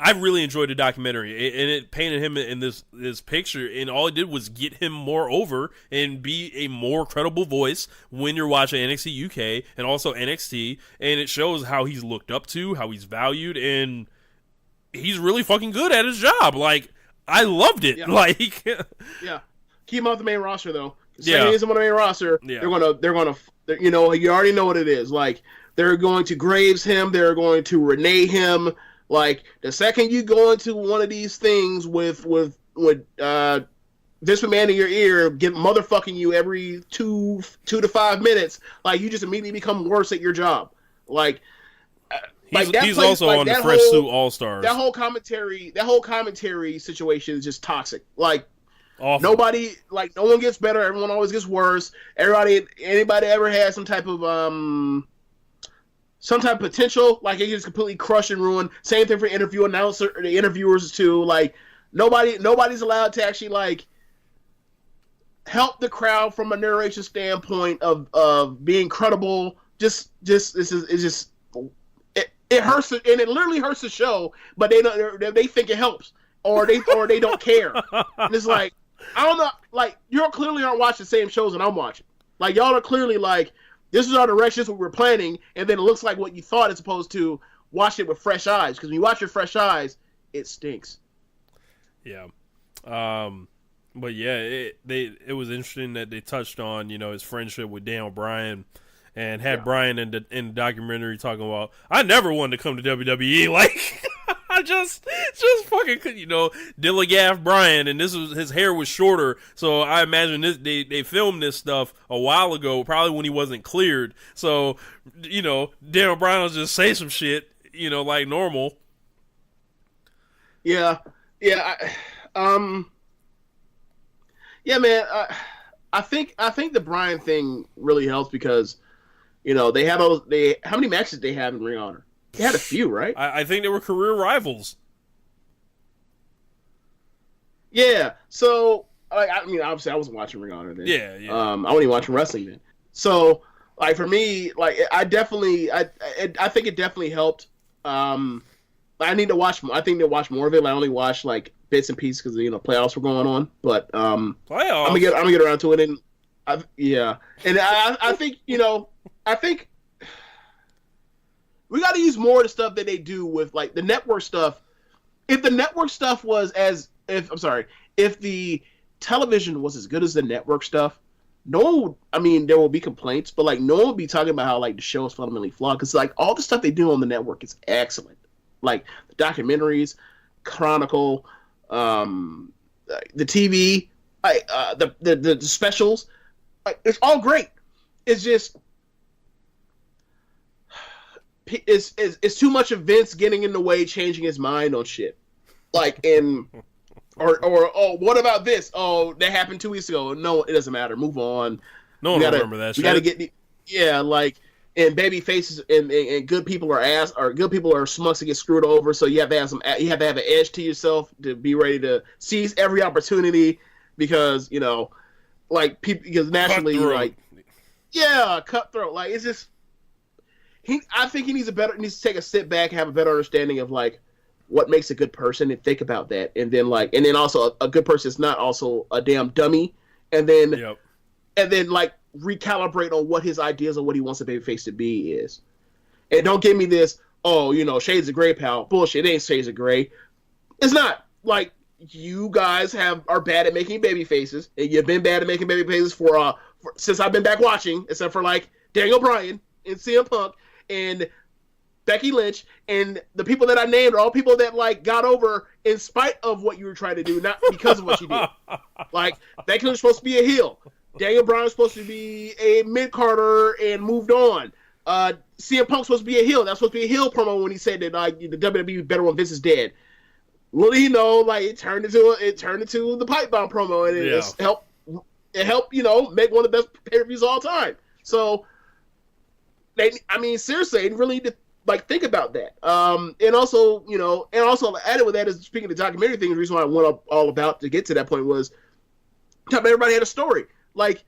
[SPEAKER 8] I really enjoyed the documentary, and it painted him in this picture, and all it did was get him more over and be a more credible voice when you're watching NXT UK and also NXT, and it shows how he's looked up to, how he's valued, and he's really fucking good at his job. Like, I loved it. Yeah. Like,
[SPEAKER 6] yeah, keep him off the main roster though.
[SPEAKER 8] Yeah,
[SPEAKER 6] he isn't on the main roster. Yeah. They're gonna, you know, you already know what it is. Like, they're going to Graves him. They're going to Renee him. Like, the second you go into one of these things with Vince McMahon in your ear, motherfucking you every 2 to 5 minutes, like, you just immediately become worse at your job. Like,
[SPEAKER 8] he's also on the Fresh Suit All Stars.
[SPEAKER 6] That whole commentary situation is just toxic. Like,
[SPEAKER 8] awful.
[SPEAKER 6] Nobody, like, no one gets better. Everyone always gets worse. Anybody ever had some type of potential, like, it gets completely crushed and ruined. Same thing for the interviewers too. Like, nobody's allowed to actually, like, help the crowd from a narration standpoint of being credible. It hurts, and it literally hurts the show. But they think it helps, or they don't care. And it's like, I don't know. Like, you clearly aren't watching the same shows that I'm watching. Like, y'all are clearly like, this is our direction, this is what we're planning, and then it looks like what you thought, as opposed to watch it with fresh eyes. Because when you watch it with fresh eyes, it stinks.
[SPEAKER 8] Yeah. But yeah, it was interesting that they touched on, you know, his friendship with Daniel Bryan, and had Bryan in the documentary talking about, I never wanted to come to WWE. Like, I just fucking, you know, Dilligaff Bryan, and his hair was shorter, so I imagine they filmed this stuff a while ago, probably when he wasn't cleared. So, you know, Daniel Bryan will just say some shit, you know, like normal.
[SPEAKER 6] Yeah, yeah, yeah, man. I think the Bryan thing really helps because, you know, how many matches did they have in Ring of Honor? They had a few, right?
[SPEAKER 8] I think they were career rivals.
[SPEAKER 6] Yeah. So, like, I mean, obviously, I wasn't watching Ring of Honor then.
[SPEAKER 8] Yeah.
[SPEAKER 6] I wasn't even watching wrestling then. So, like, for me, like, I think it definitely helped. I need to watch more. I think to watch more of it. I only watched like bits and pieces because, you know, playoffs were going on. But
[SPEAKER 8] playoffs.
[SPEAKER 6] I'm gonna get around to it. And I think, you know, we got to use more of the stuff that they do with, like, the network stuff. If the network stuff was if the television was as good as the network stuff, there will be complaints, but, like, no one would be talking about how, like, the show is fundamentally flawed, because, like, all the stuff they do on the network is excellent. Like, the documentaries, Chronicle, the TV, the specials, like, it's all great. It's just, it's too much of Vince getting in the way, changing his mind on shit. Like, or oh, what about this? Oh, that happened 2 weeks ago. No, it doesn't matter. Move on.
[SPEAKER 8] No one remember that shit.
[SPEAKER 6] You gotta get like, and baby faces and good people are good people are schmucks to get screwed over. So you have to have an edge to yourself to be ready to seize every opportunity, because, you know, like, people, because naturally, like, yeah, cutthroat. Like, it's just, I think he needs to take a sit back, have a better understanding of, like, what makes a good person, and think about that, and then also a good person is not also a damn dummy, and then like, recalibrate on what his ideas of what he wants a babyface to be is. And don't give me this, oh, you know, shades of gray, pal. Bullshit. It ain't shades of gray. It's not. Like, you guys are bad at making baby faces, and you've been bad at making baby faces for since I've been back watching, except for, like, Daniel Bryan and CM Punk and Becky Lynch, and the people that I named are all people that, like, got over in spite of what you were trying to do, not because of what you did. Like, Becky Lynch was supposed to be a heel. Daniel Bryan was supposed to be a mid-carder and moved on. CM Punk's supposed to be a heel. That's supposed to be a heel promo when he said that, like, the WWE is better when Vince is dead. Little you know, like, it turned into the pipe bomb promo, and it helped, you know, make one of the best pay-per-views of all time. So, seriously, they really need to, like, think about that. And also, you know, added with that is, speaking of the documentary thing, the reason why I went up all about to get to that point was, everybody had a story. Like,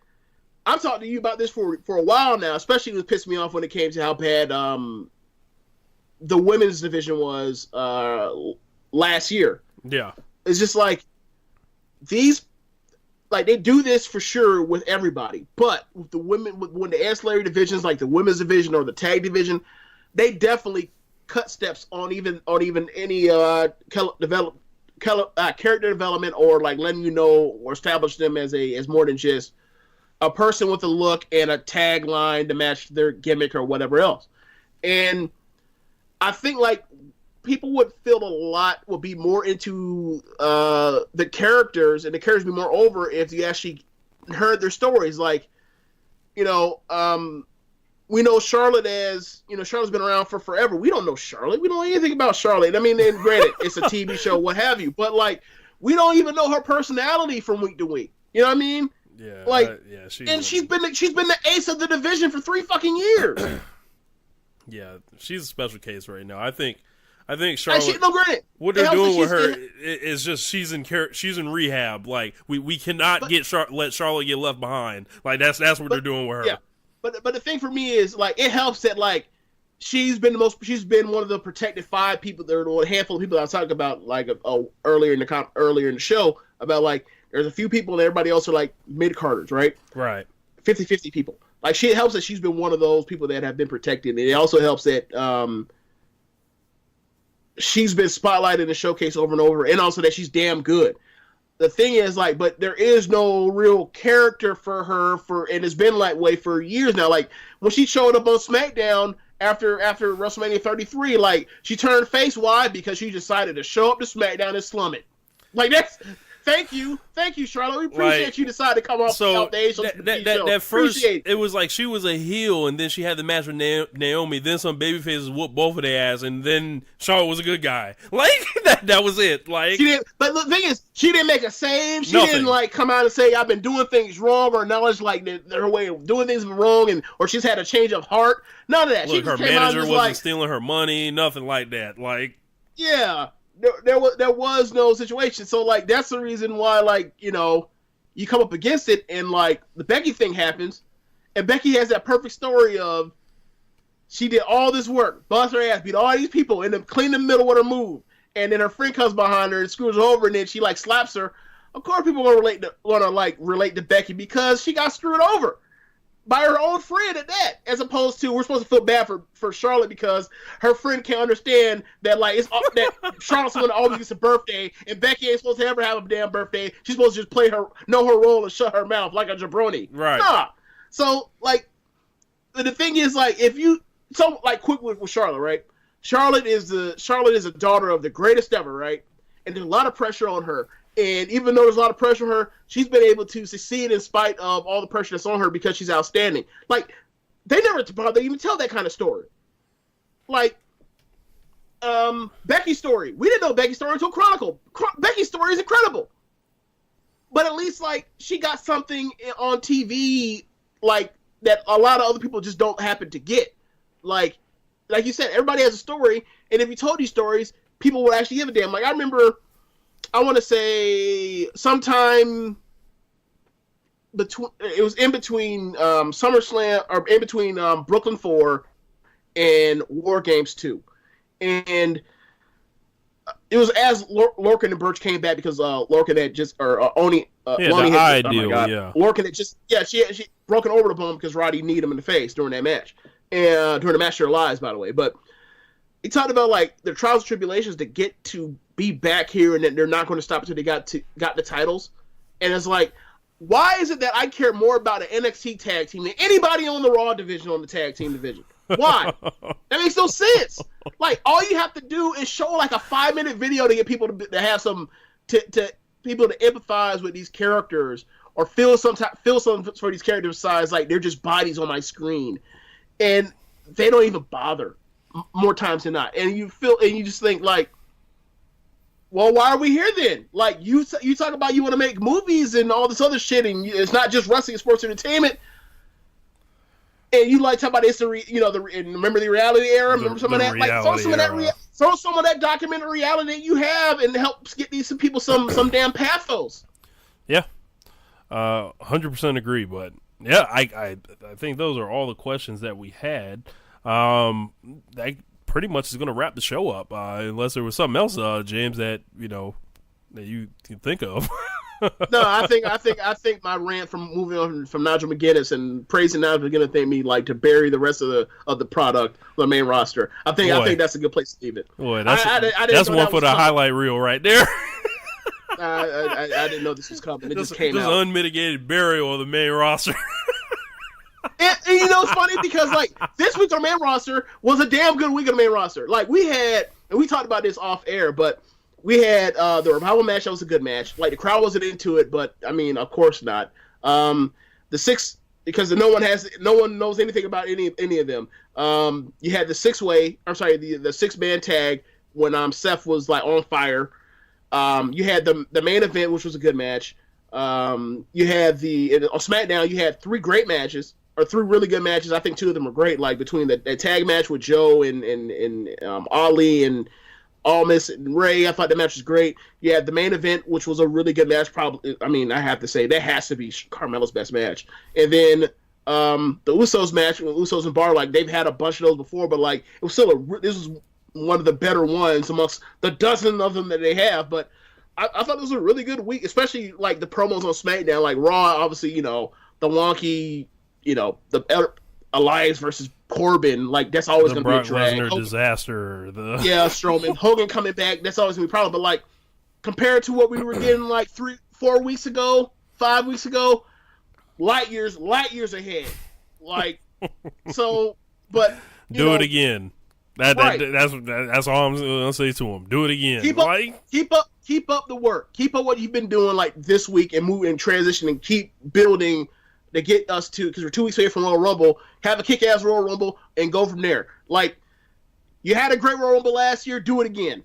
[SPEAKER 6] I'm talking to you about this for a while now, especially when it pissed me off when it came to how bad the women's division was last year.
[SPEAKER 8] Yeah.
[SPEAKER 6] It's just like these, like they do this for sure with everybody, but with the women, when the ancillary divisions like the women's division or the tag division, they definitely cut steps on even any character development or like letting you know or establish them as more than just a person with a look and a tagline to match their gimmick or whatever else. And I think like people would be more into the characters, and the characters would be more over if you actually heard their stories. Like, we know Charlotte as, Charlotte's been around for forever. We don't know Charlotte. We don't know anything about Charlotte. I mean, and granted, it's a TV show, what have you, but like, we don't even know her personality from week to week. You know what I mean?
[SPEAKER 8] Yeah.
[SPEAKER 6] Like, she's been the ace of the division for 3 fucking years.
[SPEAKER 8] Yeah, she's a special case right now. I think Charlotte. What they're
[SPEAKER 6] It helps
[SPEAKER 8] doing
[SPEAKER 6] that
[SPEAKER 8] with her
[SPEAKER 6] she's
[SPEAKER 8] is just she's in rehab. Like we cannot let Charlotte get left behind. Like that's what they're doing with her.
[SPEAKER 6] Yeah, but the thing for me is like it helps that like she's been one of the protected 5 people. There are a handful of people I was talking about like earlier in the show about like there's a few people and everybody else are like mid-carders, right?
[SPEAKER 8] Right.
[SPEAKER 6] 50-50 people. Like it helps that she's been one of those people that have been protected, and it also helps that she's been spotlighted and showcased over and over, and also that she's damn good. The thing is, like, but there is no real character for her and it's been that way for years now. Like when she showed up on SmackDown after WrestleMania 33, like she turned face. Why? Because she decided to show up to SmackDown and slum it. Like that's. Thank you, Charlotte. We appreciate you decided to come off the stage.
[SPEAKER 8] That first, it was like she was a heel, and then she had the match with Naomi. Then some babyfaces whooped both of their ass, and then Charlotte was a good guy. Like that was it. Like
[SPEAKER 6] she didn't. But the thing is, she didn't make a save. She didn't like come out and say I've been doing things wrong or acknowledge like her way of doing things wrong, or she's had a change of heart. None of that.
[SPEAKER 8] Look,
[SPEAKER 6] she just
[SPEAKER 8] her
[SPEAKER 6] came
[SPEAKER 8] manager
[SPEAKER 6] out and
[SPEAKER 8] wasn't stealing her money. Nothing like that. Like
[SPEAKER 6] yeah. There was no situation. So, like, that's the reason why, like, you come up against it, and, like, the Becky thing happens, and Becky has that perfect story of she did all this work, bust her ass, beat all these people, and then clean the middle with her move, and then her friend comes behind her and screws her over, and then she, like, slaps her. Of course people want to relate to Becky because she got screwed over by her own friend at that, as opposed to we're supposed to feel bad for Charlotte because her friend can't understand that like it's that Charlotte's one that always gets a birthday and Becky ain't supposed to ever have a damn birthday. She's supposed to just know her role and shut her mouth like a jabroni.
[SPEAKER 8] Right.
[SPEAKER 6] Nah. So like the thing is like quick with Charlotte, right? Charlotte is a daughter of the greatest ever, right? And there's a lot of pressure on her. And even though there's a lot of pressure on her, she's been able to succeed in spite of all the pressure that's on her because she's outstanding. Like, they never bother even tell that kind of story. Like, Becky's story. We didn't know Becky's story until Chronicle. Becky's story is incredible. But at least, like, she got something on TV, like, that a lot of other people just don't happen to get. Like you said, everybody has a story, and if you told these stories, people would actually give a damn. Like, I remember... I want to say sometime it was in between SummerSlam or in between Brooklyn 4 and War Games 2. And it was as Lorcan and Birch came back because Lorcan had just Oni
[SPEAKER 8] Lonnie had just,
[SPEAKER 6] Lorcan had just she broken over the bone because Roddy kneed him in the face during that match and during the match of their lives, by the way. But he talked about like the trials and tribulations to get to be back here and that they're not going to stop until they got the titles. And it's like, why is it that I care more about an NXT tag team than anybody on the Raw division on the tag team division? Why? That makes no sense. Like, all you have to do is show like a 5-minute video to get people to have some to people to empathize with these characters or feel some for these characters' size like they're just bodies on my screen, and they don't even bother more times than not. And you just think like, well, why are we here then? Like, you talk about you want to make movies and all this other shit, and it's not just wrestling, it's sports entertainment. And you like talk about this, remember the reality era? Remember some of that? Like, throw some of that documentary reality that you have, and help get these people some damn pathos.
[SPEAKER 8] Yeah, 100% agree. But yeah, I think those are all the questions that we had. That pretty much is going to wrap the show up, unless there was something else, James, that that you can think of.
[SPEAKER 6] No, I think my rant from moving on from Nigel McGuinness and praising Nigel McGuinness think me like to bury the rest of the product, the main roster. I think that's a good place to leave it.
[SPEAKER 8] Boy, that's one for the highlight reel right there.
[SPEAKER 6] I didn't know this was coming. It just came out.
[SPEAKER 8] Unmitigated burial of the main roster.
[SPEAKER 6] And it's funny because like this week on the main roster was a damn good week on the main roster. Like we talked about this off air, but we had the revival match. That was a good match. Like the crowd wasn't into it, but I mean, of course not. The six, because no one knows anything about any of them. You had the the 6-man tag when Seth was like on fire. You had the main event, which was a good match. You had on SmackDown, you had 3 great matches, or 3 really good matches. I think 2 of them were great. Like between the tag match with Joe and Ali and Almas and Ray, I thought the match was great. You had the main event, which was a really good match. Probably, I mean, I have to say that has to be Carmelo's best match. And then the Usos match with Usos and Bar, like they've had a bunch of those before, but like it was still this was one of the better ones amongst the dozen of them that they have. But I thought it was a really good week, especially like the promos on SmackDown. Like Raw, obviously, the wonky, the Elias versus Corbin, like that's always going to be a drag.
[SPEAKER 8] Lesnar disaster.
[SPEAKER 6] Strowman, Hogan coming back, that's always going to be a problem. But like compared to what we were getting like 3-4 weeks ago, 5 weeks ago, light years ahead. Like so, but
[SPEAKER 8] do it again. That's all I'm gonna say to him. Do it again.
[SPEAKER 6] Keep up the work. Keep up what you've been doing like this week and move and transition and keep building to get us to, because we're 2 weeks away from Royal Rumble. Have a kick-ass Royal Rumble and go from there. Like you had a great Royal Rumble last year. Do it again.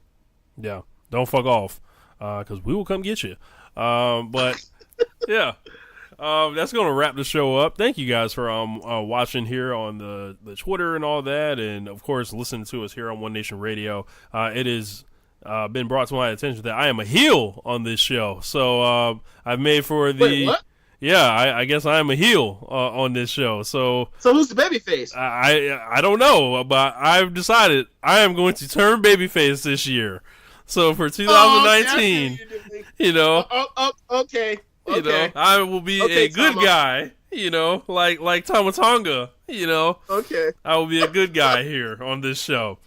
[SPEAKER 8] Yeah, don't fuck off, because we will come get you. But yeah. That's going to wrap the show up. Thank you guys for watching here on the Twitter and all that, and of course listening to us here on One Nation Radio. It has been brought to my attention that I am a heel on this show, so I've made for the.
[SPEAKER 6] Wait, what?
[SPEAKER 8] Yeah, I guess I am a heel on this show. So
[SPEAKER 6] who's the babyface?
[SPEAKER 8] I don't know, but I've decided I am going to turn babyface this year. So for 2019,
[SPEAKER 6] okay.
[SPEAKER 8] I will be a good guy, like Tama Tonga,
[SPEAKER 6] Okay.
[SPEAKER 8] I will be a good guy here on this show.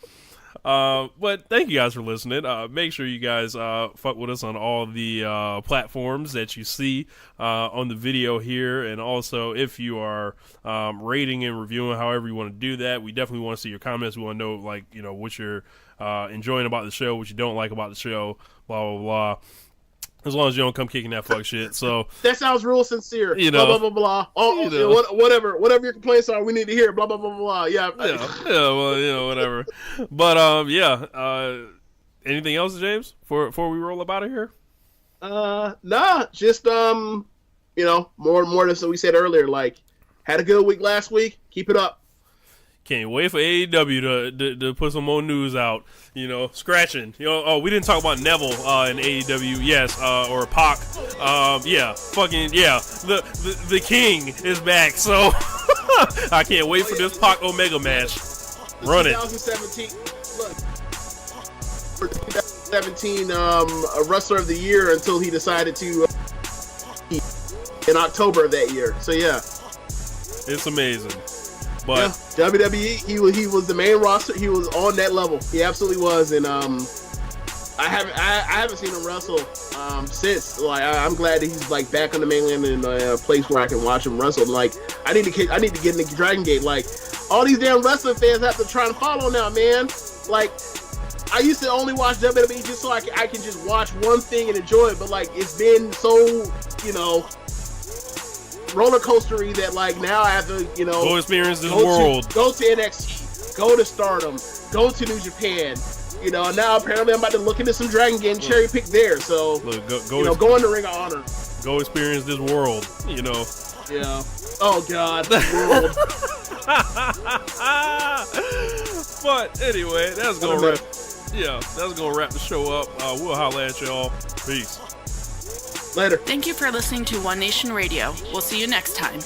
[SPEAKER 8] But thank you guys for listening. Make sure you guys fuck with us on all the platforms that you see on the video here. And also, if you are rating and reviewing, however you want to do that, we definitely want to see your comments. We want to know, what you're enjoying about the show, what you don't like about the show, blah, blah, blah. As long as you don't come kicking that fuck shit. So
[SPEAKER 6] that sounds real sincere. Blah blah blah blah. Whatever your complaints are, we need to hear. Blah blah blah blah. Yeah.
[SPEAKER 8] Well, whatever. But anything else, James? Before we roll up out of here?
[SPEAKER 6] Nah. Just more than we said earlier. Like, had a good week last week. Keep it up.
[SPEAKER 8] Can't wait for AEW to put some more news out. Scratching. We didn't talk about Neville in AEW. Yes, or Pac. The King is back. So I can't wait for this Pac Omega match. Run it.
[SPEAKER 6] 2017 a wrestler of the year until he decided to in October of that year. So yeah,
[SPEAKER 8] it's amazing. But
[SPEAKER 6] WWE, he was the main roster. He was on that level. He absolutely was, and I haven't seen him wrestle since. Like I'm glad that he's like back on the mainland in a place where I can watch him wrestle. Like I need to get into Dragon Gate. Like all these damn wrestling fans have to try and follow now, man. Like I used to only watch WWE just so I can just watch one thing and enjoy it. But like it's been so roller coastery that like now I have to
[SPEAKER 8] go experience this world.
[SPEAKER 6] Go to NXT, go to Stardom, go to New Japan. Now apparently I'm about to look into some Dragon Gate and cherry pick there. So go in the Ring of Honor.
[SPEAKER 8] Go experience this world.
[SPEAKER 6] Yeah. Oh God, world.
[SPEAKER 8] But anyway, that's gonna wrap. Yeah, that's gonna wrap the show up. We'll holler at y'all. Peace.
[SPEAKER 6] Later.
[SPEAKER 1] Thank you for listening to One Nation Radio. We'll see you next time.